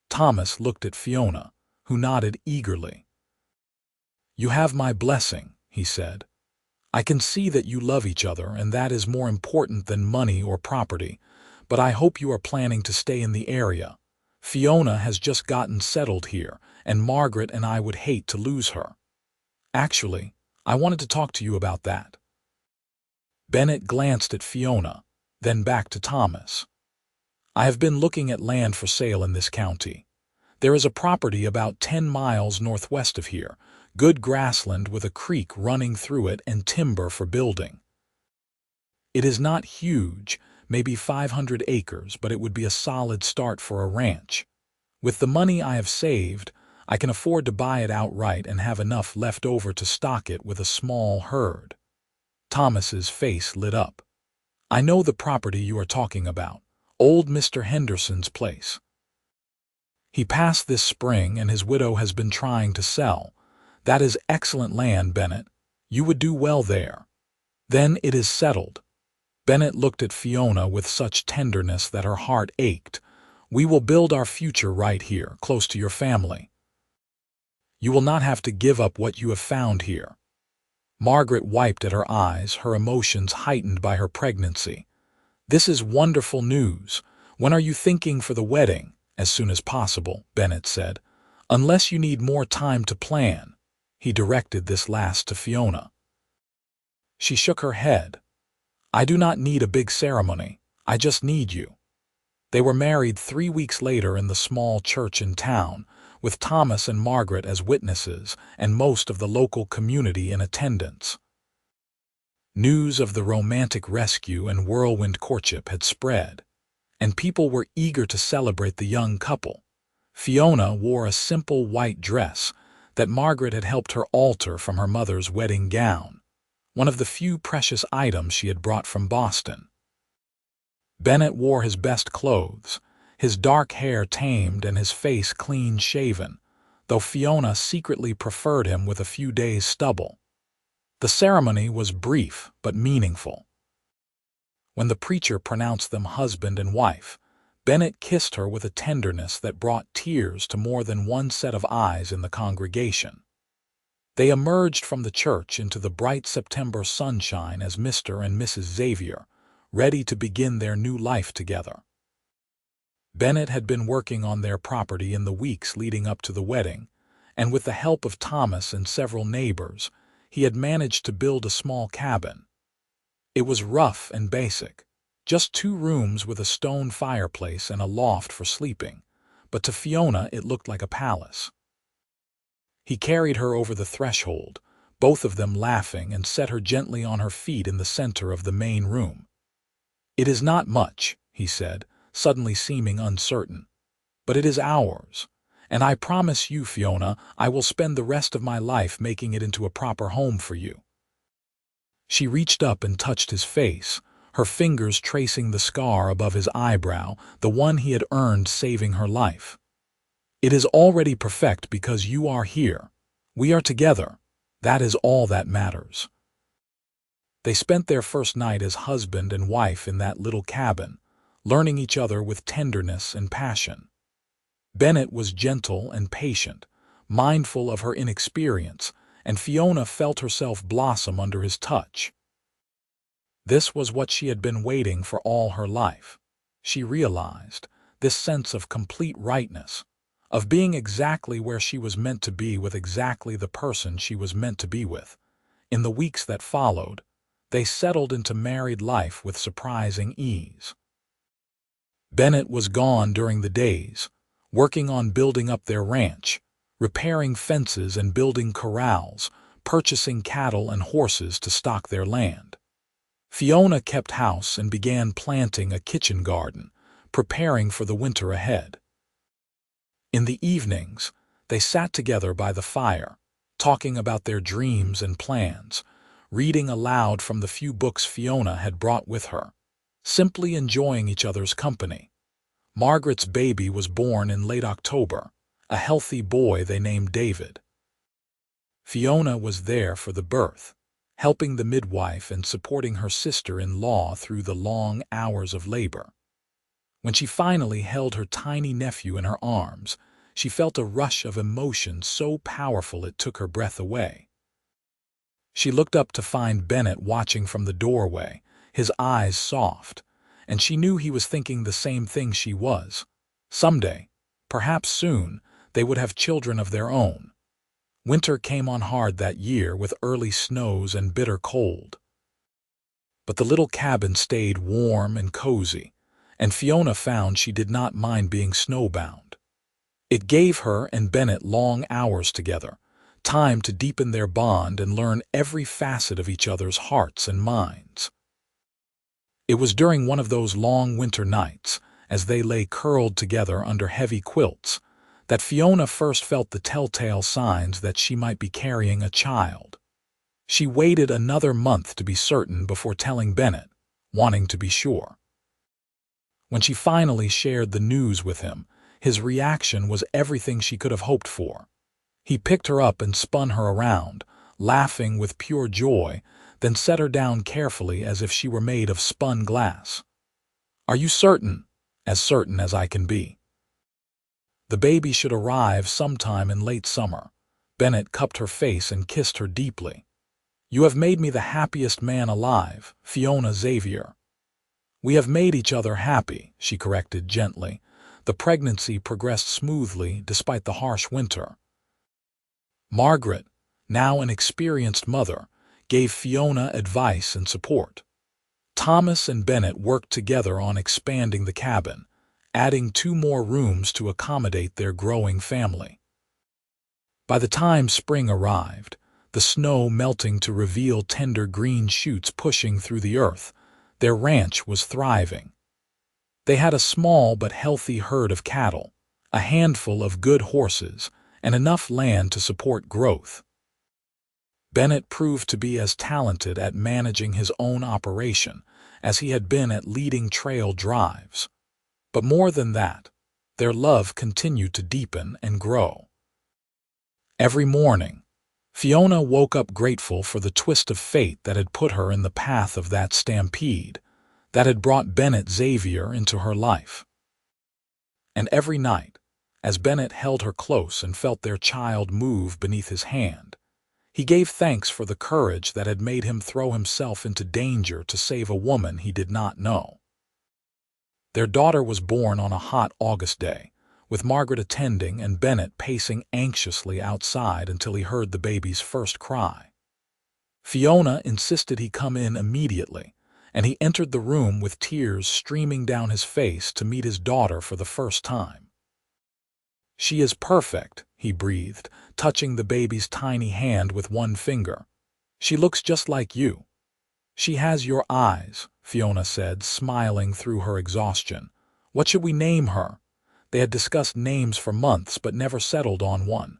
A: Thomas looked at Fiona, who nodded eagerly. "You have my blessing," he said. "I can see that you love each other, and that is more important than money or property, but I hope you are planning to stay in the area. Fiona has just gotten settled here, and Margaret and I would hate to lose her. Actually, I wanted to talk to you about that." Bennett glanced at Fiona, then back to Thomas. "I have been looking at land for sale in this county. There is a property about 10 miles northwest of here, good grassland with a creek running through it and timber for building. It is not huge, maybe 500 acres, but it would be a solid start for a ranch. With the money I have saved, I can afford to buy it outright and have enough left over to stock it with a small herd." Thomas's face lit up. "I know the property you are talking about, old Mr. Henderson's place. He passed this spring and his widow has been trying to sell. That is excellent land, Bennett. You would do well there. Then it is settled." Bennett looked at Fiona with such tenderness that her heart ached. "We will build our future right here, close to your family. You will not have to give up what you have found here." Margaret wiped at her eyes, her emotions heightened by her pregnancy. "This is wonderful news. When are you thinking for the wedding?" "As soon as possible," Bennett said. "Unless you need more time to plan." He directed this last to Fiona. She shook her head. "I do not need a big ceremony. I just need you." They were married 3 weeks later in the small church in town, with Thomas and Margaret as witnesses and most of the local community in attendance. News of the romantic rescue and whirlwind courtship had spread, and people were eager to celebrate the young couple. Fiona wore a simple white dress that Margaret had helped her alter from her mother's wedding gown, one of the few precious items she had brought from Boston. Bennett wore his best clothes, his dark hair tamed and his face clean-shaven, though Fiona secretly preferred him with a few days' stubble. The ceremony was brief but meaningful. When the preacher pronounced them husband and wife, Bennett kissed her with a tenderness that brought tears to more than one set of eyes in the congregation. They emerged from the church into the bright September sunshine as Mr. and Mrs. Xavier, ready to begin their new life together. Bennett had been working on their property in the weeks leading up to the wedding, and with the help of Thomas and several neighbors, he had managed to build a small cabin. It was rough and basic, just 2 rooms with a stone fireplace and a loft for sleeping, but to Fiona it looked like a palace. He carried her over the threshold, both of them laughing, and set her gently on her feet in the center of the main room. "It is not much," he said, suddenly seeming uncertain, "but it is ours. And I promise you, Fiona, I will spend the rest of my life making it into a proper home for you." She reached up and touched his face, her fingers tracing the scar above his eyebrow, the one he had earned saving her life. "It is already perfect because you are here. We are together. That is all that matters." They spent their first night as husband and wife in that little cabin, learning each other with tenderness and passion. Bennett was gentle and patient, mindful of her inexperience, and Fiona felt herself blossom under his touch. This was what she had been waiting for all her life. She realized this sense of complete rightness, of being exactly where she was meant to be with exactly the person she was meant to be with. In the weeks that followed, they settled into married life with surprising ease. Bennett was gone during the days, working on building up their ranch, repairing fences and building corrals, purchasing cattle and horses to stock their land. Fiona kept house and began planting a kitchen garden, preparing for the winter ahead. In the evenings, they sat together by the fire, talking about their dreams and plans, reading aloud from the few books Fiona had brought with her, simply enjoying each other's company. Margaret's baby was born in late October, a healthy boy they named David. Fiona was there for the birth, helping the midwife and supporting her sister-in-law through the long hours of labor. When she finally held her tiny nephew in her arms, she felt a rush of emotion so powerful it took her breath away. She looked up to find Bennett watching from the doorway, his eyes soft, and she knew he was thinking the same thing she was. Someday, perhaps soon, they would have children of their own. Winter came on hard that year with early snows and bitter cold. But the little cabin stayed warm and cozy, and Fiona found she did not mind being snowbound. It gave her and Bennett long hours together, time to deepen their bond and learn every facet of each other's hearts and minds. It was during one of those long winter nights, as they lay curled together under heavy quilts, that Fiona first felt the telltale signs that she might be carrying a child. She waited another month to be certain before telling Bennett, wanting to be sure. When she finally shared the news with him, his reaction was everything she could have hoped for. He picked her up and spun her around, laughing with pure joy, then set her down carefully as if she were made of spun glass. "Are you certain?" "As certain as I can be." The baby should arrive sometime in late summer. Bennett cupped her face and kissed her deeply. "You have made me the happiest man alive, Fiona Xavier." "We have made each other happy," she corrected gently. The pregnancy progressed smoothly despite the harsh winter. Margaret, now an experienced mother, gave Fiona advice and support. Thomas and Bennett worked together on expanding the cabin, adding 2 more rooms to accommodate their growing family. By the time spring arrived, the snow melting to reveal tender green shoots pushing through the earth, their ranch was thriving. They had a small but healthy herd of cattle, a handful of good horses, and enough land to support growth. Bennett proved to be as talented at managing his own operation as he had been at leading trail drives. But more than that, their love continued to deepen and grow. Every morning, Fiona woke up grateful for the twist of fate that had put her in the path of that stampede, that had brought Bennett Xavier into her life. And every night, as Bennett held her close and felt their child move beneath his hand, he gave thanks for the courage that had made him throw himself into danger to save a woman he did not know. Their daughter was born on a hot August day, with Margaret attending and Bennett pacing anxiously outside until he heard the baby's first cry. Fiona insisted he come in immediately, and he entered the room with tears streaming down his face to meet his daughter for the first time. "She is perfect," he breathed, touching the baby's tiny hand with one finger. "She looks just like you." "She has your eyes," Fiona said, smiling through her exhaustion. "What should we name her?" They had discussed names for months but never settled on one.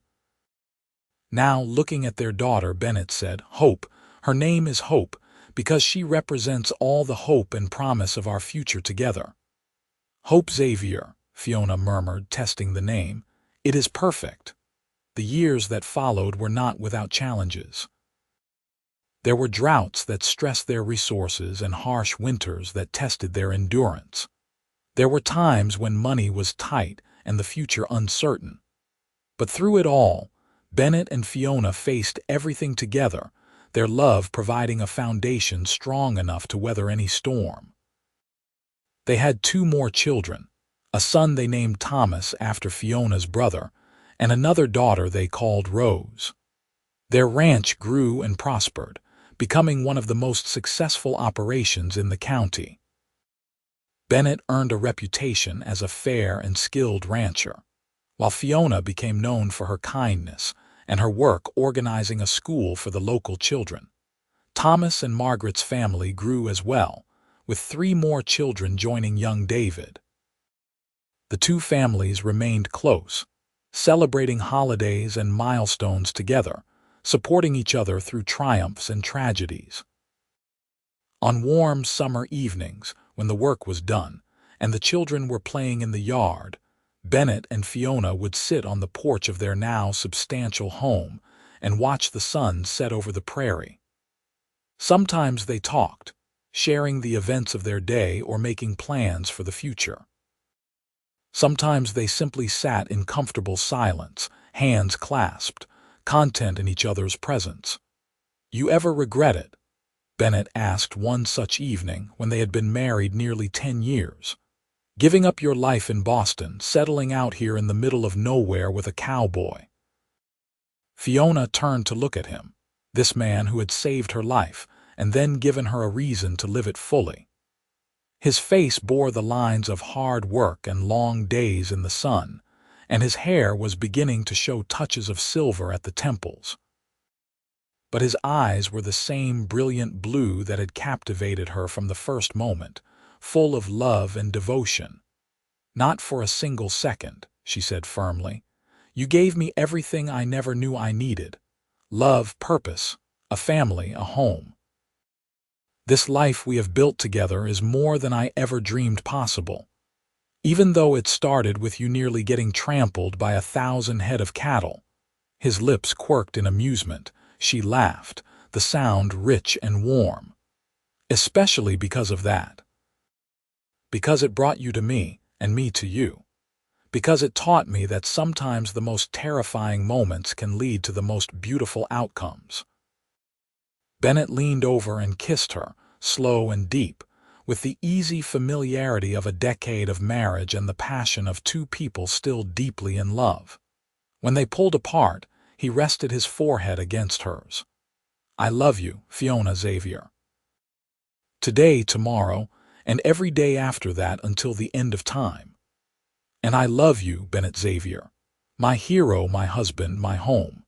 A: Now, looking at their daughter, Bennett said, "Hope. Her name is Hope, because she represents all the hope and promise of our future together." "Hope Xavier," Fiona murmured, testing the name. "It is perfect." The years that followed were not without challenges. There were droughts that stressed their resources and harsh winters that tested their endurance. There were times when money was tight and the future uncertain. But through it all, Bennett and Fiona faced everything together, their love providing a foundation strong enough to weather any storm. They had 2 more children, a son they named Thomas after Fiona's brother, and another daughter they called Rose. Their ranch grew and prospered, becoming one of the most successful operations in the county. Bennett earned a reputation as a fair and skilled rancher, while Fiona became known for her kindness and her work organizing a school for the local children. Thomas and Margaret's family grew as well, with 3 more children joining young David. The 2 families remained close, celebrating holidays and milestones together, supporting each other through triumphs and tragedies. On warm summer evenings, when the work was done and the children were playing in the yard, Bennett and Fiona would sit on the porch of their now substantial home and watch the sun set over the prairie. Sometimes they talked, sharing the events of their day or making plans for the future. Sometimes they simply sat in comfortable silence, hands clasped, content in each other's presence. "You ever regret it?" Bennett asked one such evening when they had been married nearly 10 years. "Giving up your life in Boston, settling out here in the middle of nowhere with a cowboy." Fiona turned to look at him, this man who had saved her life and then given her a reason to live it fully. His face bore the lines of hard work and long days in the sun, and his hair was beginning to show touches of silver at the temples. But his eyes were the same brilliant blue that had captivated her from the first moment, full of love and devotion. "Not for a single second," she said firmly. "You gave me everything I never knew I needed: love, purpose, a family, a home. This life we have built together is more than I ever dreamed possible. Even though it started with you nearly getting trampled by 1,000 head of cattle." His lips quirked in amusement. She laughed, the sound rich and warm. "Especially because of that. Because it brought you to me, and me to you. Because it taught me that sometimes the most terrifying moments can lead to the most beautiful outcomes." Bennett leaned over and kissed her, slow and deep, with the easy familiarity of a decade of marriage and the passion of 2 people still deeply in love. When they pulled apart, he rested his forehead against hers. "I love you, Fiona Xavier. Today, tomorrow, and every day after that until the end of time. And I love you, Bennett Xavier, my hero, my husband, my home."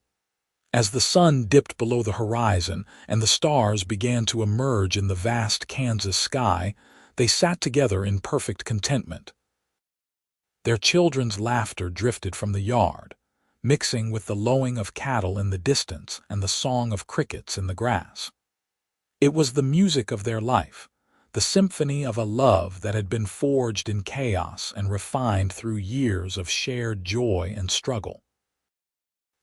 A: As the sun dipped below the horizon and the stars began to emerge in the vast Kansas sky, they sat together in perfect contentment. Their children's laughter drifted from the yard, mixing with the lowing of cattle in the distance and the song of crickets in the grass. It was the music of their life, the symphony of a love that had been forged in chaos and refined through years of shared joy and struggle.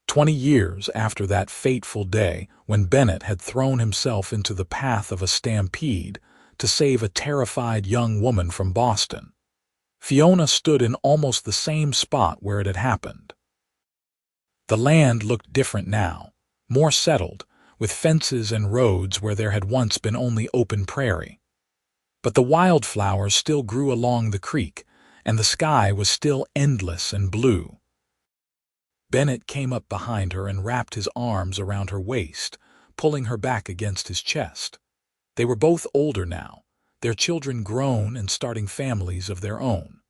A: 20 years after that fateful day when Bennett had thrown himself into the path of a stampede to save a terrified young woman from Boston, Fiona stood in almost the same spot where it had happened. The land looked different now, more settled, with fences and roads where there had once been only open prairie. But the wildflowers still grew along the creek, and the sky was still endless and blue. Bennett came up behind her and wrapped his arms around her waist, pulling her back against his chest. They were both older now, their children grown and starting families of their own.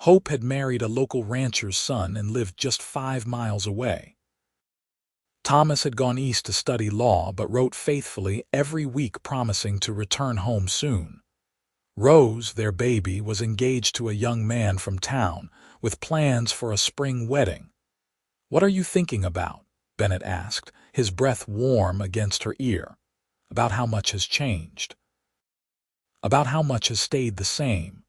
A: Hope had married a local rancher's son and lived just 5 miles away. Thomas had gone east to study law but wrote faithfully every week promising to return home soon. Rose, their baby, was engaged to a young man from town with plans for a spring wedding. "What are you thinking about?" Bennett asked, his breath warm against her ear. "About how much has changed. About how much has stayed the same."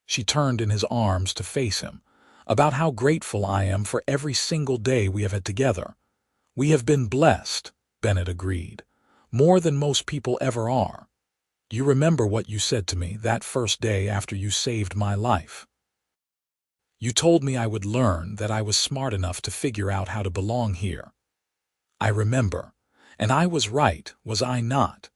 A: She turned in his arms to face him. "About how grateful I am for every single day we have had together." "We have been blessed," Bennett agreed. "More than most people ever are. You remember what you said to me that first day after you saved my life? You told me I would learn, that I was smart enough to figure out how to belong here." "I remember. And I was right, was I not?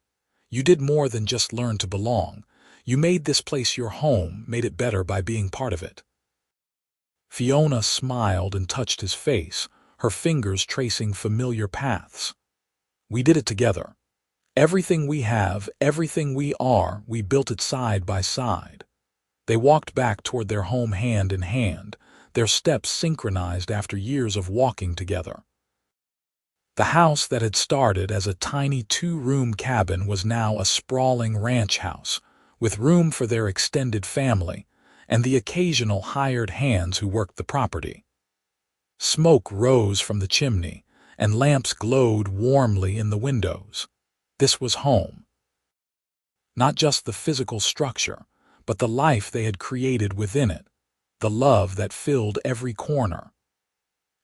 A: You did more than just learn to belong. You made this place your home, made it better by being part of it." Fiona smiled and touched his face, her fingers tracing familiar paths. "We did it together. Everything we have, everything we are, we built it side by side." They walked back toward their home hand in hand, their steps synchronized after years of walking together. The house that had started as a tiny 2-room cabin was now a sprawling ranch house, with room for their extended family and the occasional hired hands who worked the property. Smoke rose from the chimney, and lamps glowed warmly in the windows. This was home. Not just the physical structure, but the life they had created within it, the love that filled every corner.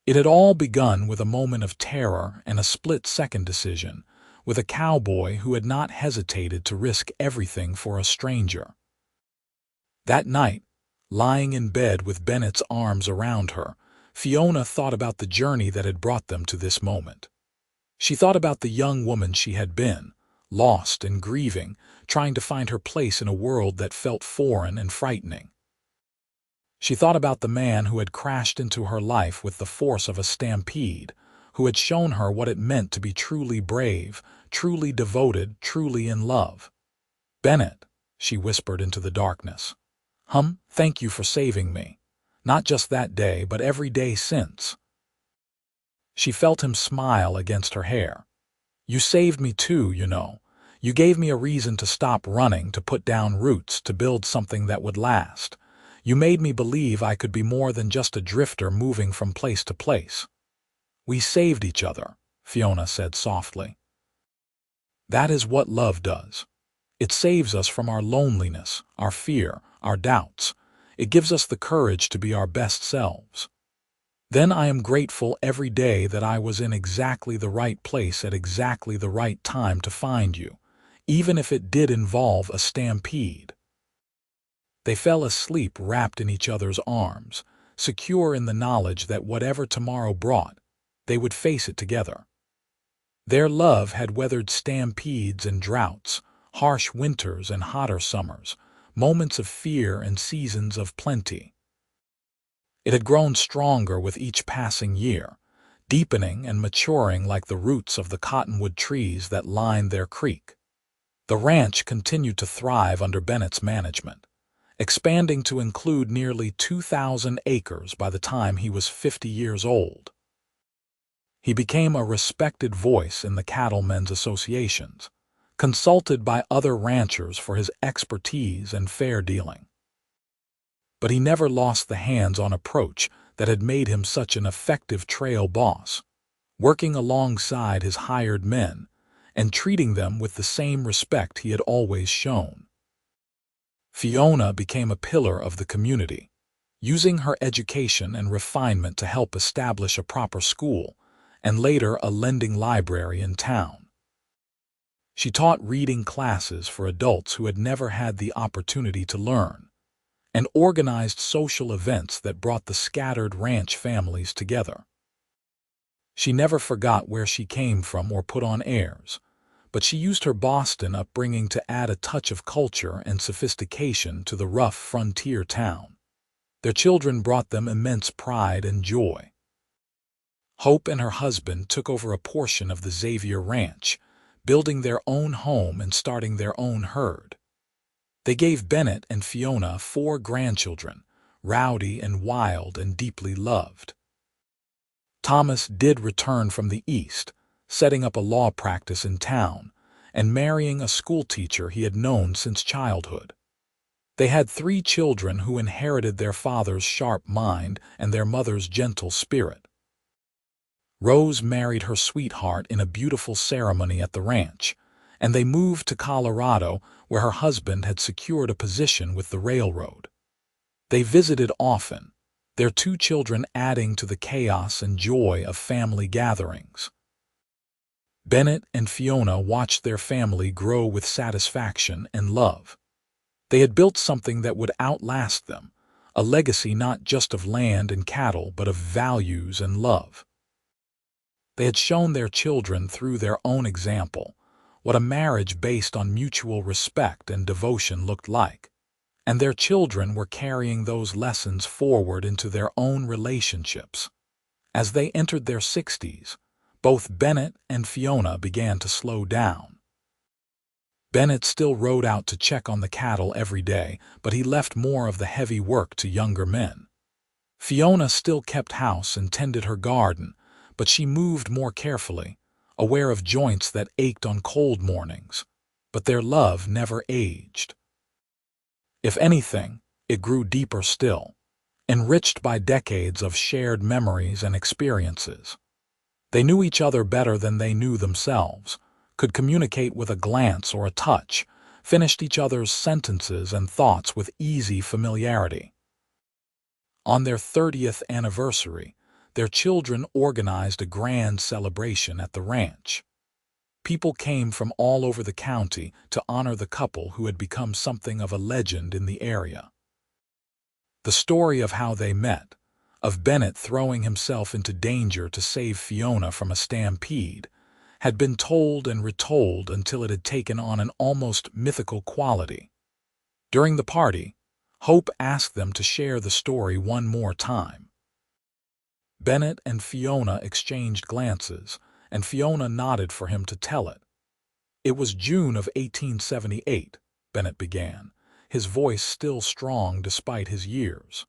A: It had all begun with a moment of terror and a split-second decision, with a cowboy who had not hesitated to risk everything for a stranger. That night, lying in bed with Bennett's arms around her, Fiona thought about the journey that had brought them to this moment. She thought about the young woman she had been, lost and grieving, trying to find her place in a world that felt foreign and frightening. She thought about the man who had crashed into her life with the force of a stampede, who had shown her what it meant to be truly brave, truly devoted, truly in love. "Bennett," she whispered into the darkness. Thank you for saving me. Not just that day, but every day since." She felt him smile against her hair. "You saved me too, you know. You gave me a reason to stop running, to put down roots, to build something that would last. You made me believe I could be more than just a drifter moving from place to place." "We saved each other," Fiona said softly. "That is what love does. It saves us from our loneliness, our fear, our doubts. It gives us the courage to be our best selves. Then I am grateful every day that I was in exactly the right place at exactly the right time to find you, even if it did involve a stampede." They fell asleep wrapped in each other's arms, secure in the knowledge that whatever tomorrow brought, they would face it together. Their love had weathered stampedes and droughts, harsh winters and hotter summers, moments of fear and seasons of plenty. It had grown stronger with each passing year, deepening and maturing like the roots of the cottonwood trees that lined their creek. The ranch continued to thrive under Bennett's management, expanding to include nearly 2,000 acres by the time he was 50 years old. He became a respected voice in the cattlemen's associations, consulted by other ranchers for his expertise and fair dealing. But he never lost the hands-on approach that had made him such an effective trail boss, working alongside his hired men and treating them with the same respect he had always shown. Fiona became a pillar of the community, using her education and refinement to help establish a proper school and later a lending library in town. She taught reading classes for adults who had never had the opportunity to learn, and organized social events that brought the scattered ranch families together. She never forgot where she came from or put on airs, but she used her Boston upbringing to add a touch of culture and sophistication to the rough frontier town. Their children brought them immense pride and joy. Hope and her husband took over a portion of the Xavier Ranch, building their own home and starting their own herd. They gave Bennett and Fiona 4 grandchildren, rowdy and wild and deeply loved. Thomas did return from the East, setting up a law practice in town and marrying a schoolteacher he had known since childhood. They had 3 children who inherited their father's sharp mind and their mother's gentle spirit. Rose married her sweetheart in a beautiful ceremony at the ranch, and they moved to Colorado, where her husband had secured a position with the railroad. They visited often, their 2 children adding to the chaos and joy of family gatherings. Bennett and Fiona watched their family grow with satisfaction and love. They had built something that would outlast them, a legacy not just of land and cattle but of values and love. They had shown their children through their own example what a marriage based on mutual respect and devotion looked like, and their children were carrying those lessons forward into their own relationships. As they entered their 60s, both Bennett and Fiona began to slow down. Bennett still rode out to check on the cattle every day, but he left more of the heavy work to younger men. Fiona still kept house and tended her garden, but she moved more carefully, aware of joints that ached on cold mornings, but their love never aged. If anything, it grew deeper still, enriched by decades of shared memories and experiences. They knew each other better than they knew themselves, could communicate with a glance or a touch, finished each other's sentences and thoughts with easy familiarity. On their 30th anniversary, their children organized a grand celebration at the ranch. People came from all over the county to honor the couple who had become something of a legend in the area. The story of how they met, of Bennett throwing himself into danger to save Fiona from a stampede, had been told and retold until it had taken on an almost mythical quality. During the party, Hope asked them to share the story one more time. Bennett and Fiona exchanged glances, and Fiona nodded for him to tell it. It was June of 1878, Bennett began, his voice still strong despite his years.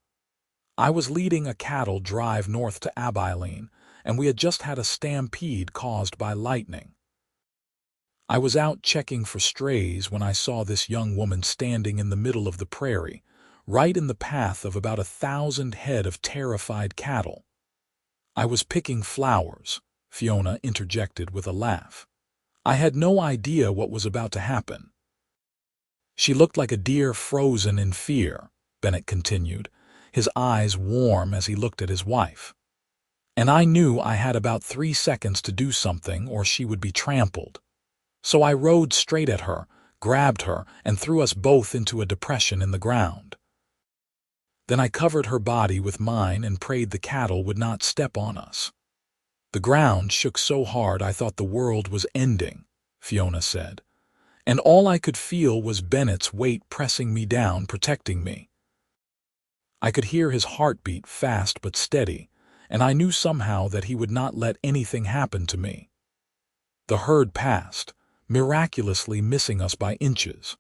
A: I was leading a cattle drive north to Abilene, and we had just had a stampede caused by lightning. I was out checking for strays when I saw this young woman standing in the middle of the prairie, right in the path of about 1,000 head of terrified cattle. I was picking flowers, Fiona interjected with a laugh. I had no idea what was about to happen. She looked like a deer frozen in fear, Bennett continued, his eyes warm as he looked at his wife. And I knew I had about 3 seconds to do something or she would be trampled. So I rode straight at her, grabbed her, and threw us both into a depression in the ground. Then I covered her body with mine and prayed the cattle would not step on us. The ground shook so hard I thought the world was ending, Fiona said, and all I could feel was Bennett's weight pressing me down, protecting me. I could hear his heartbeat fast but steady, and I knew somehow that he would not let anything happen to me. The herd passed, miraculously missing us by inches.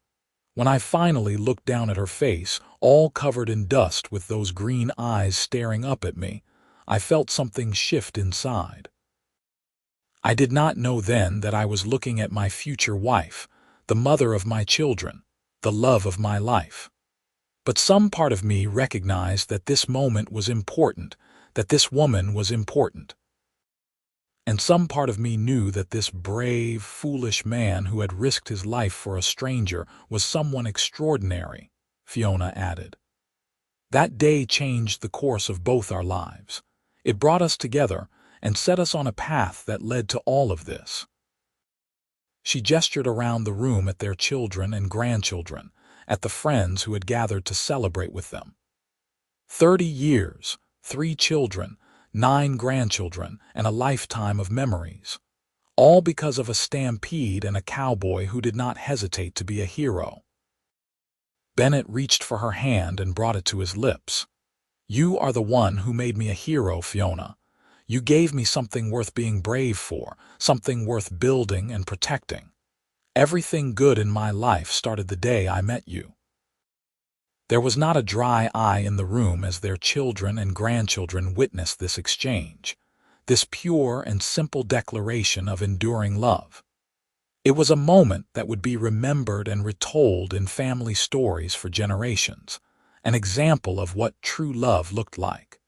A: When I finally looked down at her face, all covered in dust with those green eyes staring up at me, I felt something shift inside. I did not know then that I was looking at my future wife, the mother of my children, the love of my life. But some part of me recognized that this moment was important, that this woman was important. And some part of me knew that this brave, foolish man who had risked his life for a stranger was someone extraordinary, Fiona added. That day changed the course of both our lives. It brought us together and set us on a path that led to all of this. She gestured around the room at their children and grandchildren, at the friends who had gathered to celebrate with them. 30 years, 3 children, 9 grandchildren, and a lifetime of memories, all because of a stampede and a cowboy who did not hesitate to be a hero. Bennett reached for her hand and brought it to his lips. You are the one who made me a hero, Fiona. You gave me something worth being brave for, something worth building and protecting. Everything good in my life started the day I met you. There was not a dry eye in the room as their children and grandchildren witnessed this exchange, this pure and simple declaration of enduring love. It was a moment that would be remembered and retold in family stories for generations, an example of what true love looked like.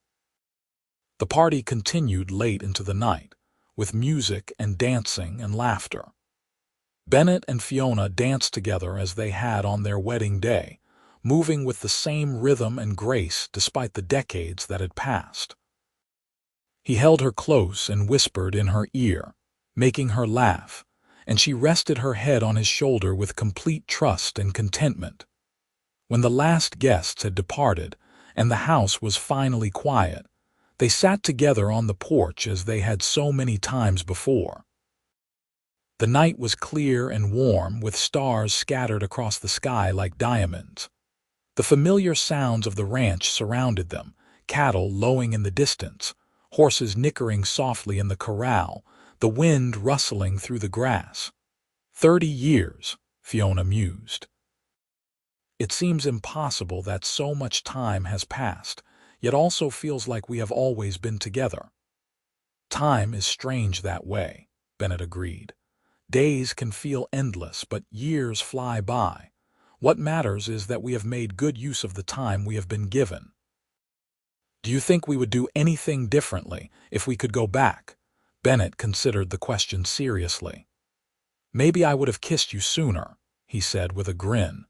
A: The party continued late into the night, with music and dancing and laughter. Bennett and Fiona danced together as they had on their wedding day, moving with the same rhythm and grace despite the decades that had passed. He held her close and whispered in her ear, making her laugh, and she rested her head on his shoulder with complete trust and contentment. When the last guests had departed and the house was finally quiet, they sat together on the porch as they had so many times before. The night was clear and warm, with stars scattered across the sky like diamonds. The familiar sounds of the ranch surrounded them, cattle lowing in the distance, horses nickering softly in the corral, the wind rustling through the grass. 30 years, Fiona mused. It seems impossible that so much time has passed, yet also feels like we have always been together. Time is strange that way, Bennett agreed. Days can feel endless, but years fly by. What matters is that we have made good use of the time we have been given. Do you think we would do anything differently if we could go back? Bennett considered the question seriously. Maybe I would have kissed you sooner, he said with a grin.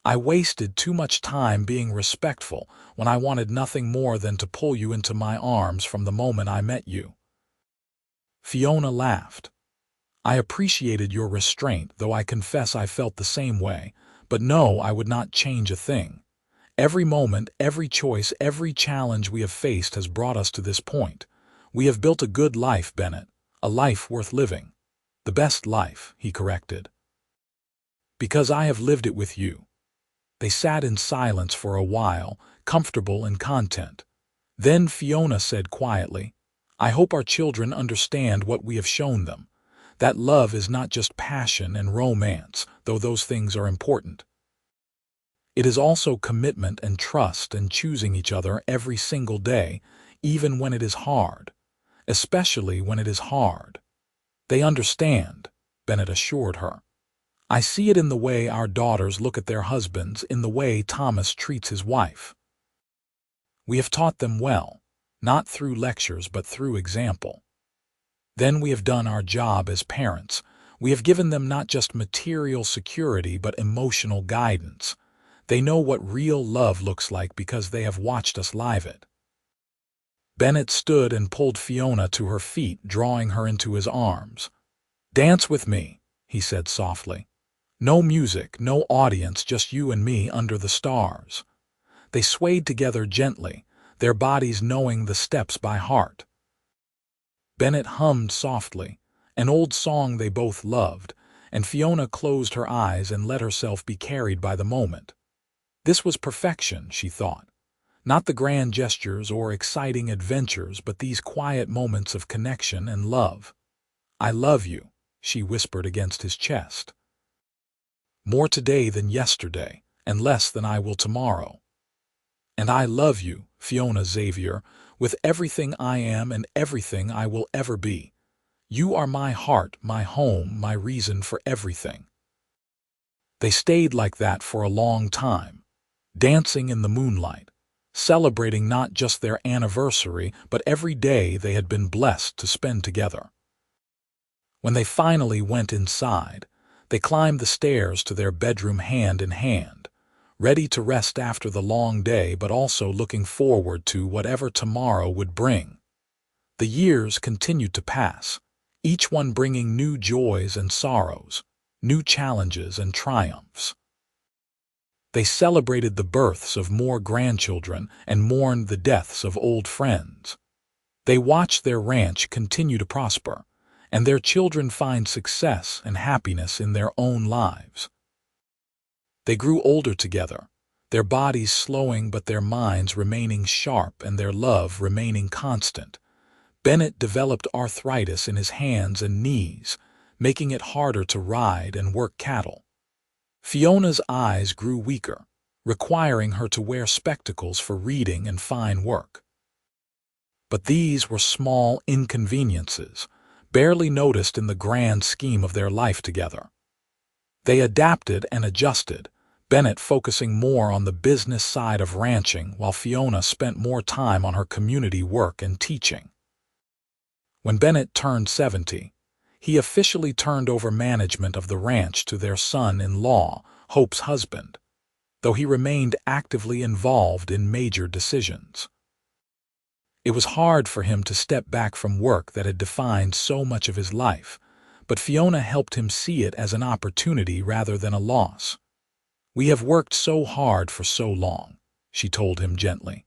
A: I wasted too much time being respectful when I wanted nothing more than to pull you into my arms from the moment I met you. Fiona laughed. I appreciated your restraint, though I confess I felt the same way, but no, I would not change a thing. Every moment, every choice, every challenge we have faced has brought us to this point. We have built a good life, Bennett, a life worth living. The best life, he corrected. Because I have lived it with you. They sat in silence for a while, comfortable and content. Then Fiona said quietly, I hope our children understand what we have shown them, that love is not just passion and romance, though those things are important. It is also commitment and trust and choosing each other every single day, even when it is hard, especially when it is hard. They understand, Bennett assured her. I see it in the way our daughters look at their husbands, in the way Thomas treats his wife. We have taught them well, not through lectures but through example. Then we have done our job as parents. We have given them not just material security but emotional guidance. They know what real love looks like because they have watched us live it. Bennett stood and pulled Fiona to her feet, drawing her into his arms. Dance with me, he said softly. No music, no audience, just you and me under the stars. They swayed together gently, their bodies knowing the steps by heart. Bennett hummed softly, an old song they both loved, and Fiona closed her eyes and let herself be carried by the moment. This was perfection, she thought. Not the grand gestures or exciting adventures, but these quiet moments of connection and love. I love you, she whispered against his chest. More today than yesterday, and less than I will tomorrow. And I love you, Fiona Xavier, with everything I am and everything I will ever be. You are my heart, my home, my reason for everything. They stayed like that for a long time, dancing in the moonlight, celebrating not just their anniversary, but every day they had been blessed to spend together. When they finally went inside, they climbed the stairs to their bedroom hand in hand, ready to rest after the long day but also looking forward to whatever tomorrow would bring. The years continued to pass, each one bringing new joys and sorrows, new challenges and triumphs. They celebrated the births of more grandchildren and mourned the deaths of old friends. They watched their ranch continue to prosper, and their children find success and happiness in their own lives. They grew older together, their bodies slowing but their minds remaining sharp and their love remaining constant. Bennett developed arthritis in his hands and knees, making it harder to ride and work cattle. Fiona's eyes grew weaker, requiring her to wear spectacles for reading and fine work. But these were small inconveniences, barely noticed in the grand scheme of their life together. They adapted and adjusted, Bennett focusing more on the business side of ranching while Fiona spent more time on her community work and teaching. When Bennett turned 70, he officially turned over management of the ranch to their son-in-law, Hope's husband, though he remained actively involved in major decisions. It was hard for him to step back from work that had defined so much of his life, but Fiona helped him see it as an opportunity rather than a loss. "We have worked so hard for so long," she told him gently.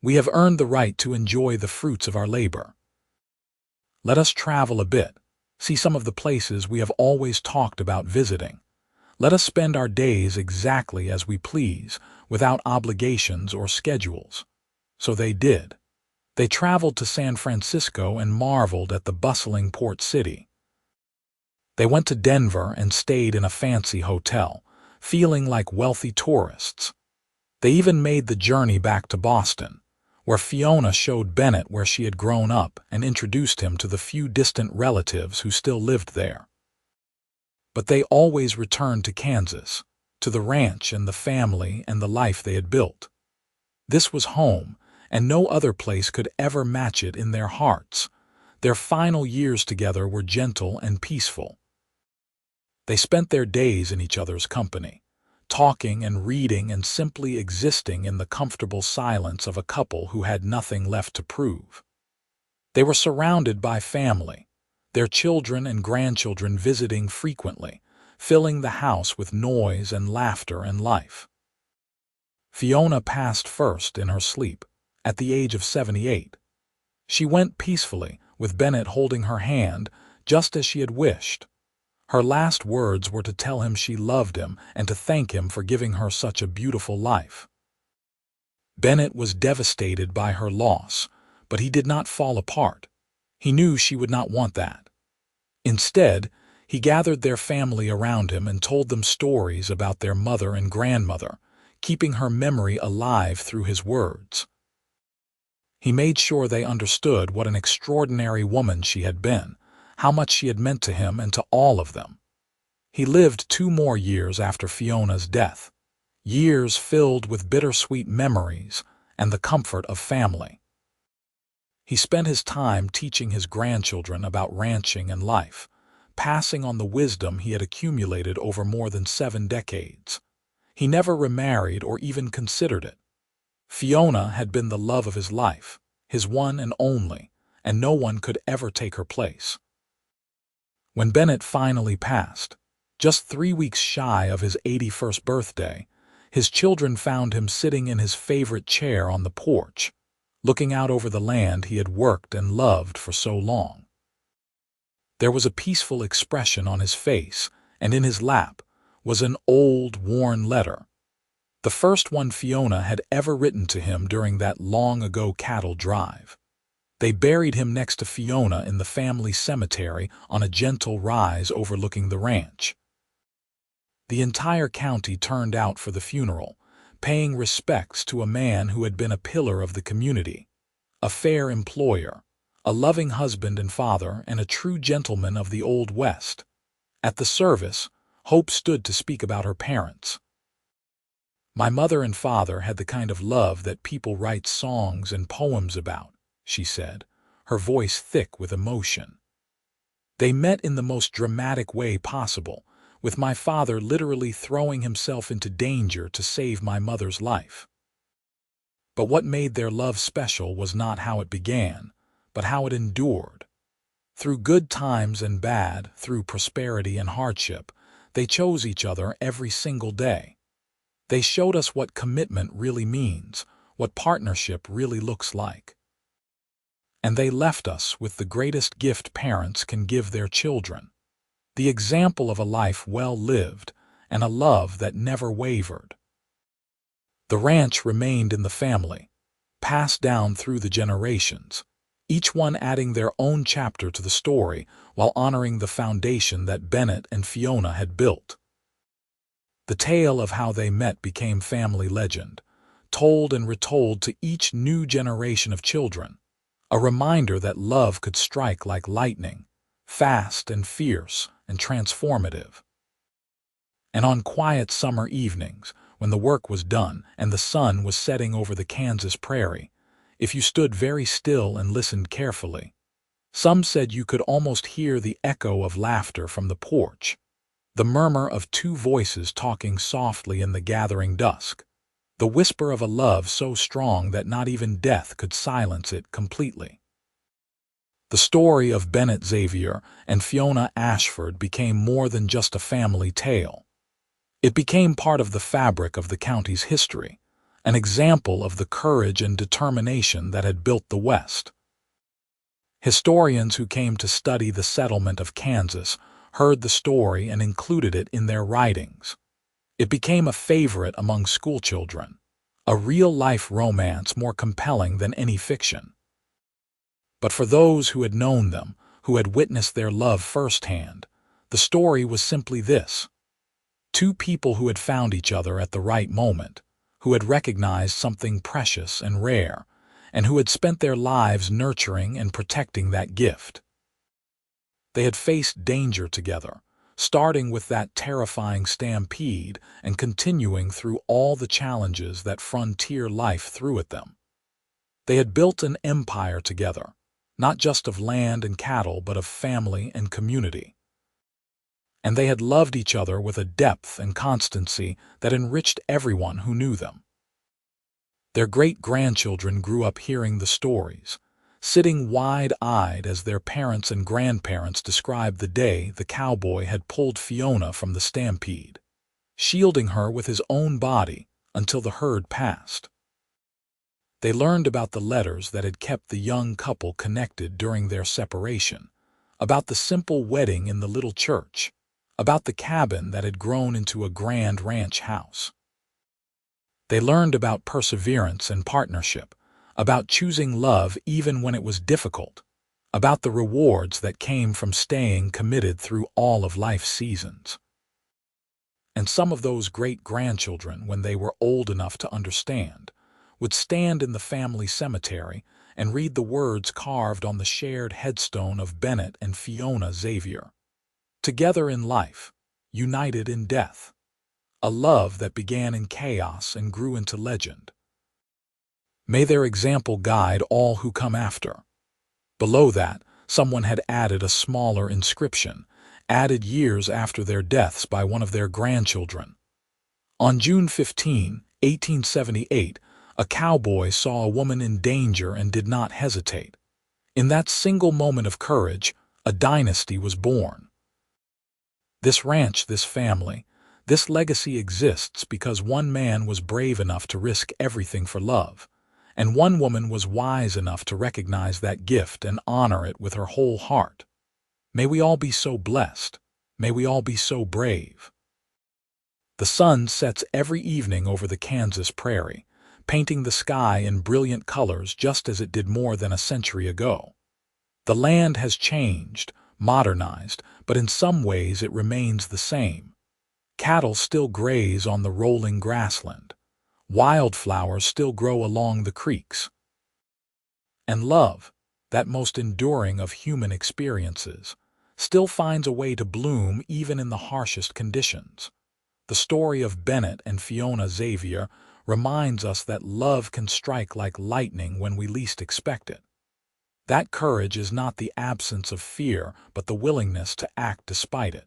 A: "We have earned the right to enjoy the fruits of our labor. Let us travel a bit, see some of the places we have always talked about visiting. Let us spend our days exactly as we please, without obligations or schedules." So they did. They traveled to San Francisco and marveled at the bustling port city. They went to Denver and stayed in a fancy hotel, feeling like wealthy tourists. They even made the journey back to Boston, where Fiona showed Bennett where she had grown up and introduced him to the few distant relatives who still lived there. But they always returned to Kansas, to the ranch and the family and the life they had built. This was home, and no other place could ever match it in their hearts. Their final years together were gentle and peaceful. They spent their days in each other's company, talking and reading and simply existing in the comfortable silence of a couple who had nothing left to prove. They were surrounded by family, their children and grandchildren visiting frequently, filling the house with noise and laughter and life. Fiona passed first in her sleep, at the age of 78. She went peacefully, with Bennett holding her hand, just as she had wished. Her last words were to tell him she loved him and to thank him for giving her such a beautiful life. Bennett was devastated by her loss, but he did not fall apart. He knew she would not want that. Instead, he gathered their family around him and told them stories about their mother and grandmother, keeping her memory alive through his words. He made sure they understood what an extraordinary woman she had been, how much she had meant to him and to all of them. He lived 2 more years after Fiona's death, years filled with bittersweet memories and the comfort of family. He spent his time teaching his grandchildren about ranching and life, passing on the wisdom he had accumulated over more than 7 decades. He never remarried or even considered it. Fiona had been the love of his life, his one and only, and no one could ever take her place. When Bennett finally passed, just 3 weeks shy of his 81st birthday, his children found him sitting in his favorite chair on the porch, looking out over the land he had worked and loved for so long. There was a peaceful expression on his face, and in his lap was an old, worn letter, the first one Fiona had ever written to him during that long-ago cattle drive. They buried him next to Fiona in the family cemetery on a gentle rise overlooking the ranch. The entire county turned out for the funeral, paying respects to a man who had been a pillar of the community, a fair employer, a loving husband and father, and a true gentleman of the Old West. At the service, Hope stood to speak about her parents. "My mother and father had the kind of love that people write songs and poems about," she said, her voice thick with emotion. "They met in the most dramatic way possible, with my father literally throwing himself into danger to save my mother's life. But what made their love special was not how it began, but how it endured. Through good times and bad, through prosperity and hardship, they chose each other every single day. They showed us what commitment really means, what partnership really looks like. And they left us with the greatest gift parents can give their children, the example of a life well lived and a love that never wavered." The ranch remained in the family, passed down through the generations, each one adding their own chapter to the story while honoring the foundation that Bennett and Fiona had built. The The tale of how they met became family legend, told and retold to each new generation of children, a reminder that love could strike like lightning, fast and fierce and transformative. And on quiet summer evenings, when the work was done and the sun was setting over the Kansas prairie, if you stood very still and listened carefully, some said you could almost hear the echo of laughter from the porch, the murmur of two voices talking softly in the gathering dusk, the whisper of a love so strong that not even death could silence it completely. The story of Bennett Xavier and Fiona Ashford became more than just a family tale. It became part of the fabric of the county's history, an example of the courage and determination that had built the West. Historians who came to study the settlement of Kansas heard the story and included it in their writings. It became a favorite among schoolchildren, a real-life romance more compelling than any fiction. But for those who had known them, who had witnessed their love firsthand, the story was simply this: two people who had found each other at the right moment, who had recognized something precious and rare, and who had spent their lives nurturing and protecting that gift. They had faced danger together, starting with that terrifying stampede and continuing through all the challenges that frontier life threw at them. They had built an empire together, not just of land and cattle, but of family and community. And they had loved each other with a depth and constancy that enriched everyone who knew them. Their great-grandchildren grew up hearing the stories, sitting wide-eyed as their parents and grandparents described the day the cowboy had pulled Fiona from the stampede, shielding her with his own body until the herd passed. They learned about the letters that had kept the young couple connected during their separation, about the simple wedding in the little church, about the cabin that had grown into a grand ranch house. They learned about perseverance and partnership, about choosing love even when it was difficult, about the rewards that came from staying committed through all of life's seasons. And some of those great-grandchildren, when they were old enough to understand, would stand in the family cemetery and read the words carved on the shared headstone of Bennett and Fiona Xavier. Together in life, united in death. A love that began in chaos and grew into legend. May their example guide all who come after. Below that, someone had added a smaller inscription, added years after their deaths by one of their grandchildren. On June 15, 1878, a cowboy saw a woman in danger and did not hesitate. In that single moment of courage, a dynasty was born. This ranch, this family, this legacy exists because one man was brave enough to risk everything for love, and one woman was wise enough to recognize that gift and honor it with her whole heart. May we all be so blessed. May we all be so brave. The sun sets every evening over the Kansas prairie, painting the sky in brilliant colors just as it did more than a century ago. The land has changed, modernized, but in some ways it remains the same. Cattle still graze on the rolling grassland. Wildflowers still grow along the creeks. And love, that most enduring of human experiences, still finds a way to bloom even in the harshest conditions. The story of Bennett and Fiona Xavier reminds us that love can strike like lightning when we least expect it. That courage is not the absence of fear, but the willingness to act despite it.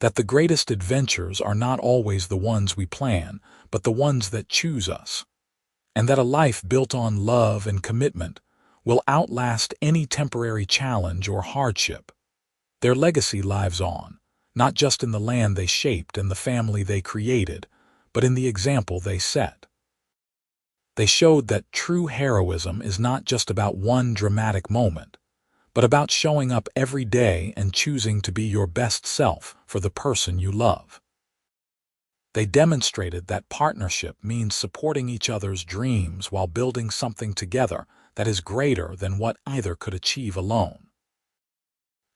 A: That the greatest adventures are not always the ones we plan, but the ones that choose us. And that a life built on love and commitment will outlast any temporary challenge or hardship. Their legacy lives on, not just in the land they shaped and the family they created, but in the example they set. They showed that true heroism is not just about one dramatic moment, but about showing up every day and choosing to be your best self for the person you love. They demonstrated that partnership means supporting each other's dreams while building something together that is greater than what either could achieve alone.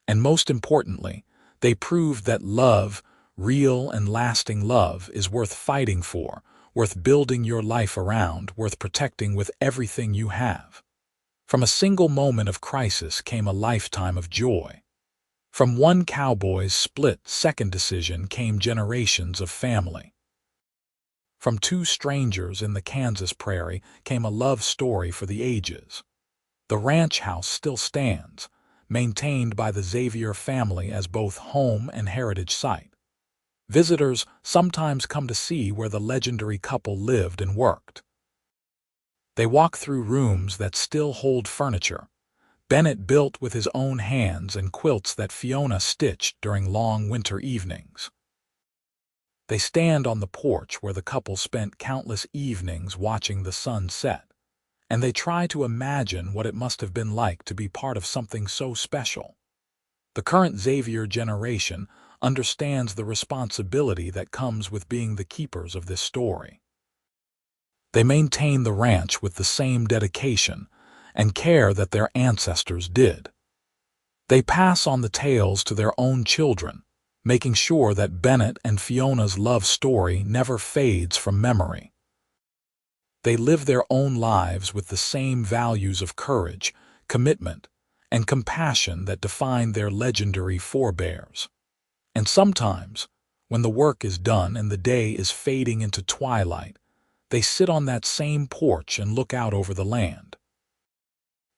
A: And most importantly, they proved that love, Real and lasting love is worth fighting for, worth building your life around, worth protecting with everything you have. From a single moment of crisis came a lifetime of joy. From one cowboy's split-second decision came generations of family. From two strangers in the Kansas prairie came a love story for the ages. The ranch house still stands, maintained by the Xavier family as both home and heritage site. Visitors sometimes come to see where the legendary couple lived and worked. They walk through rooms that still hold furniture, Bennett built with his own hands, and quilts that Fiona stitched during long winter evenings. They stand on the porch where the couple spent countless evenings watching the sun set, and they try to imagine what it must have been like to be part of something so special. The current Xavier generation understands the responsibility that comes with being the keepers of this story. They maintain the ranch with the same dedication and care that their ancestors did. They pass on the tales to their own children, making sure that Bennett and Fiona's love story never fades from memory. They live their own lives with the same values of courage, commitment, and compassion that define their legendary forebears. And sometimes, when the work is done and the day is fading into twilight, they sit on that same porch and look out over the land.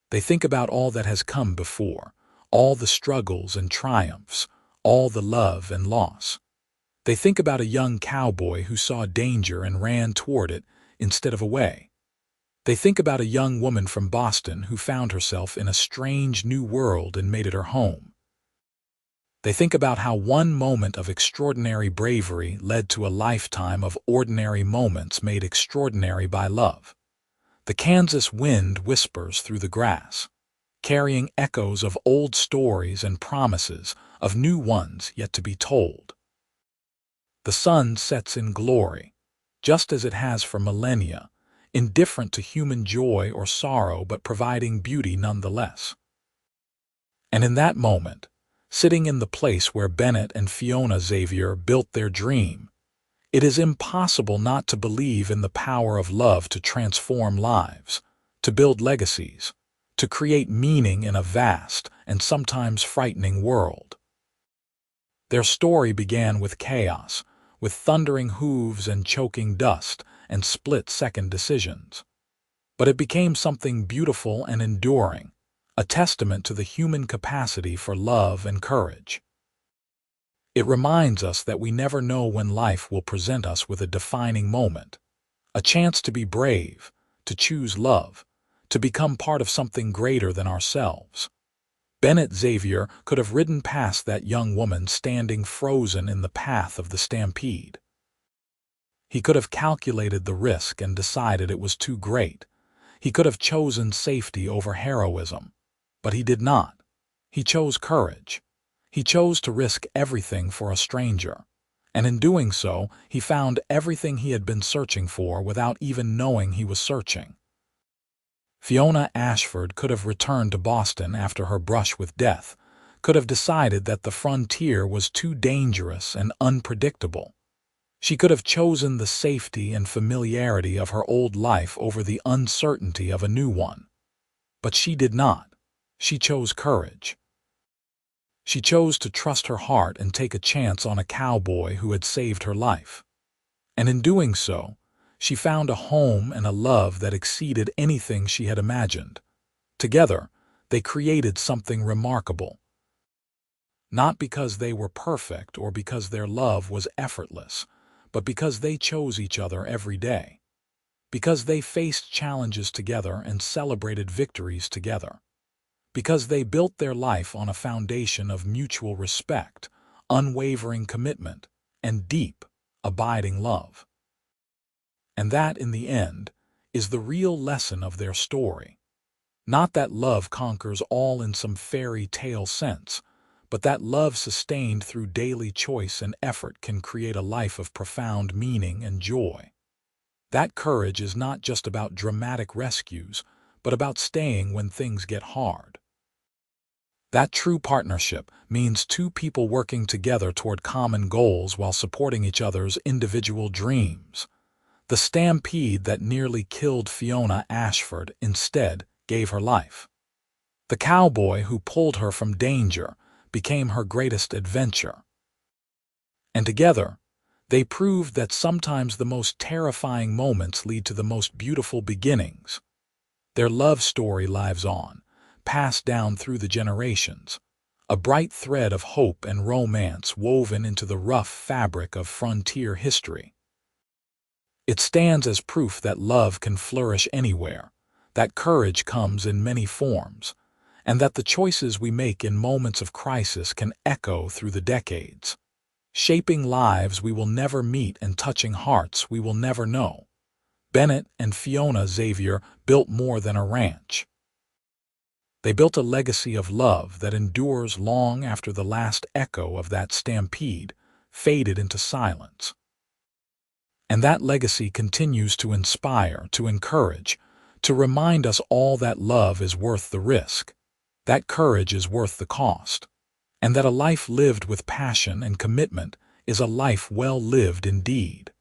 A: They think about all that has come before, all the struggles and triumphs, all the love and loss. They think about a young cowboy who saw danger and ran toward it instead of away. They think about a young woman from Boston who found herself in a strange new world and made it her home. They think about how one moment of extraordinary bravery led to a lifetime of ordinary moments made extraordinary by love. The Kansas wind whispers through the grass, carrying echoes of old stories and promises of new ones yet to be told. The sun sets in glory, just as it has for millennia, indifferent to human joy or sorrow but providing beauty nonetheless. And in that moment, sitting in the place where Bennett and Fiona Xavier built their dream, it is impossible not to believe in the power of love to transform lives, to build legacies, to create meaning in a vast and sometimes frightening world. Their story began with chaos, with thundering hooves and choking dust and split-second decisions. But it became something beautiful and enduring, a testament to the human capacity for love and courage. It reminds us that we never know when life will present us with a defining moment, a chance to be brave, to choose love, to become part of something greater than ourselves. Bennett Xavier could have ridden past that young woman standing frozen in the path of the Stampede. He could have calculated the risk and decided it was too great. He could have chosen safety over heroism, but he did not. He chose courage. He chose to risk everything for a stranger, and in doing so, he found everything he had been searching for without even knowing he was searching. Fiona Ashford could have returned to Boston after her brush with death, could have decided that the frontier was too dangerous and unpredictable. She could have chosen the safety and familiarity of her old life over the uncertainty of a new one. But she did not. She chose courage. She chose to trust her heart and take a chance on a cowboy who had saved her life. And in doing so, she found a home and a love that exceeded anything she had imagined. Together, they created something remarkable. Not because they were perfect or because their love was effortless, but because they chose each other every day. Because they faced challenges together and celebrated victories together. Because they built their life on a foundation of mutual respect, unwavering commitment, and deep, abiding love. And that, in the end, is the real lesson of their story. Not that love conquers all in some fairy tale sense, but that love sustained through daily choice and effort can create a life of profound meaning and joy. That courage is not just about dramatic rescues, but about staying when things get hard. That true partnership means two people working together toward common goals while supporting each other's individual dreams. The stampede that nearly killed Fiona Ashford instead gave her life. The cowboy who pulled her from danger became her greatest adventure. And together, they proved that sometimes the most terrifying moments lead to the most beautiful beginnings. Their love story lives on, passed down through the generations, a bright thread of hope and romance woven into the rough fabric of frontier history. It stands as proof that love can flourish anywhere, that courage comes in many forms, and that the choices we make in moments of crisis can echo through the decades, shaping lives we will never meet and touching hearts we will never know. Bennett and Fiona Xavier built more than a ranch. They built a legacy of love that endures long after the last echo of that stampede faded into silence. And that legacy continues to inspire, to encourage, to remind us all that love is worth the risk, that courage is worth the cost, and that a life lived with passion and commitment is a life well lived indeed.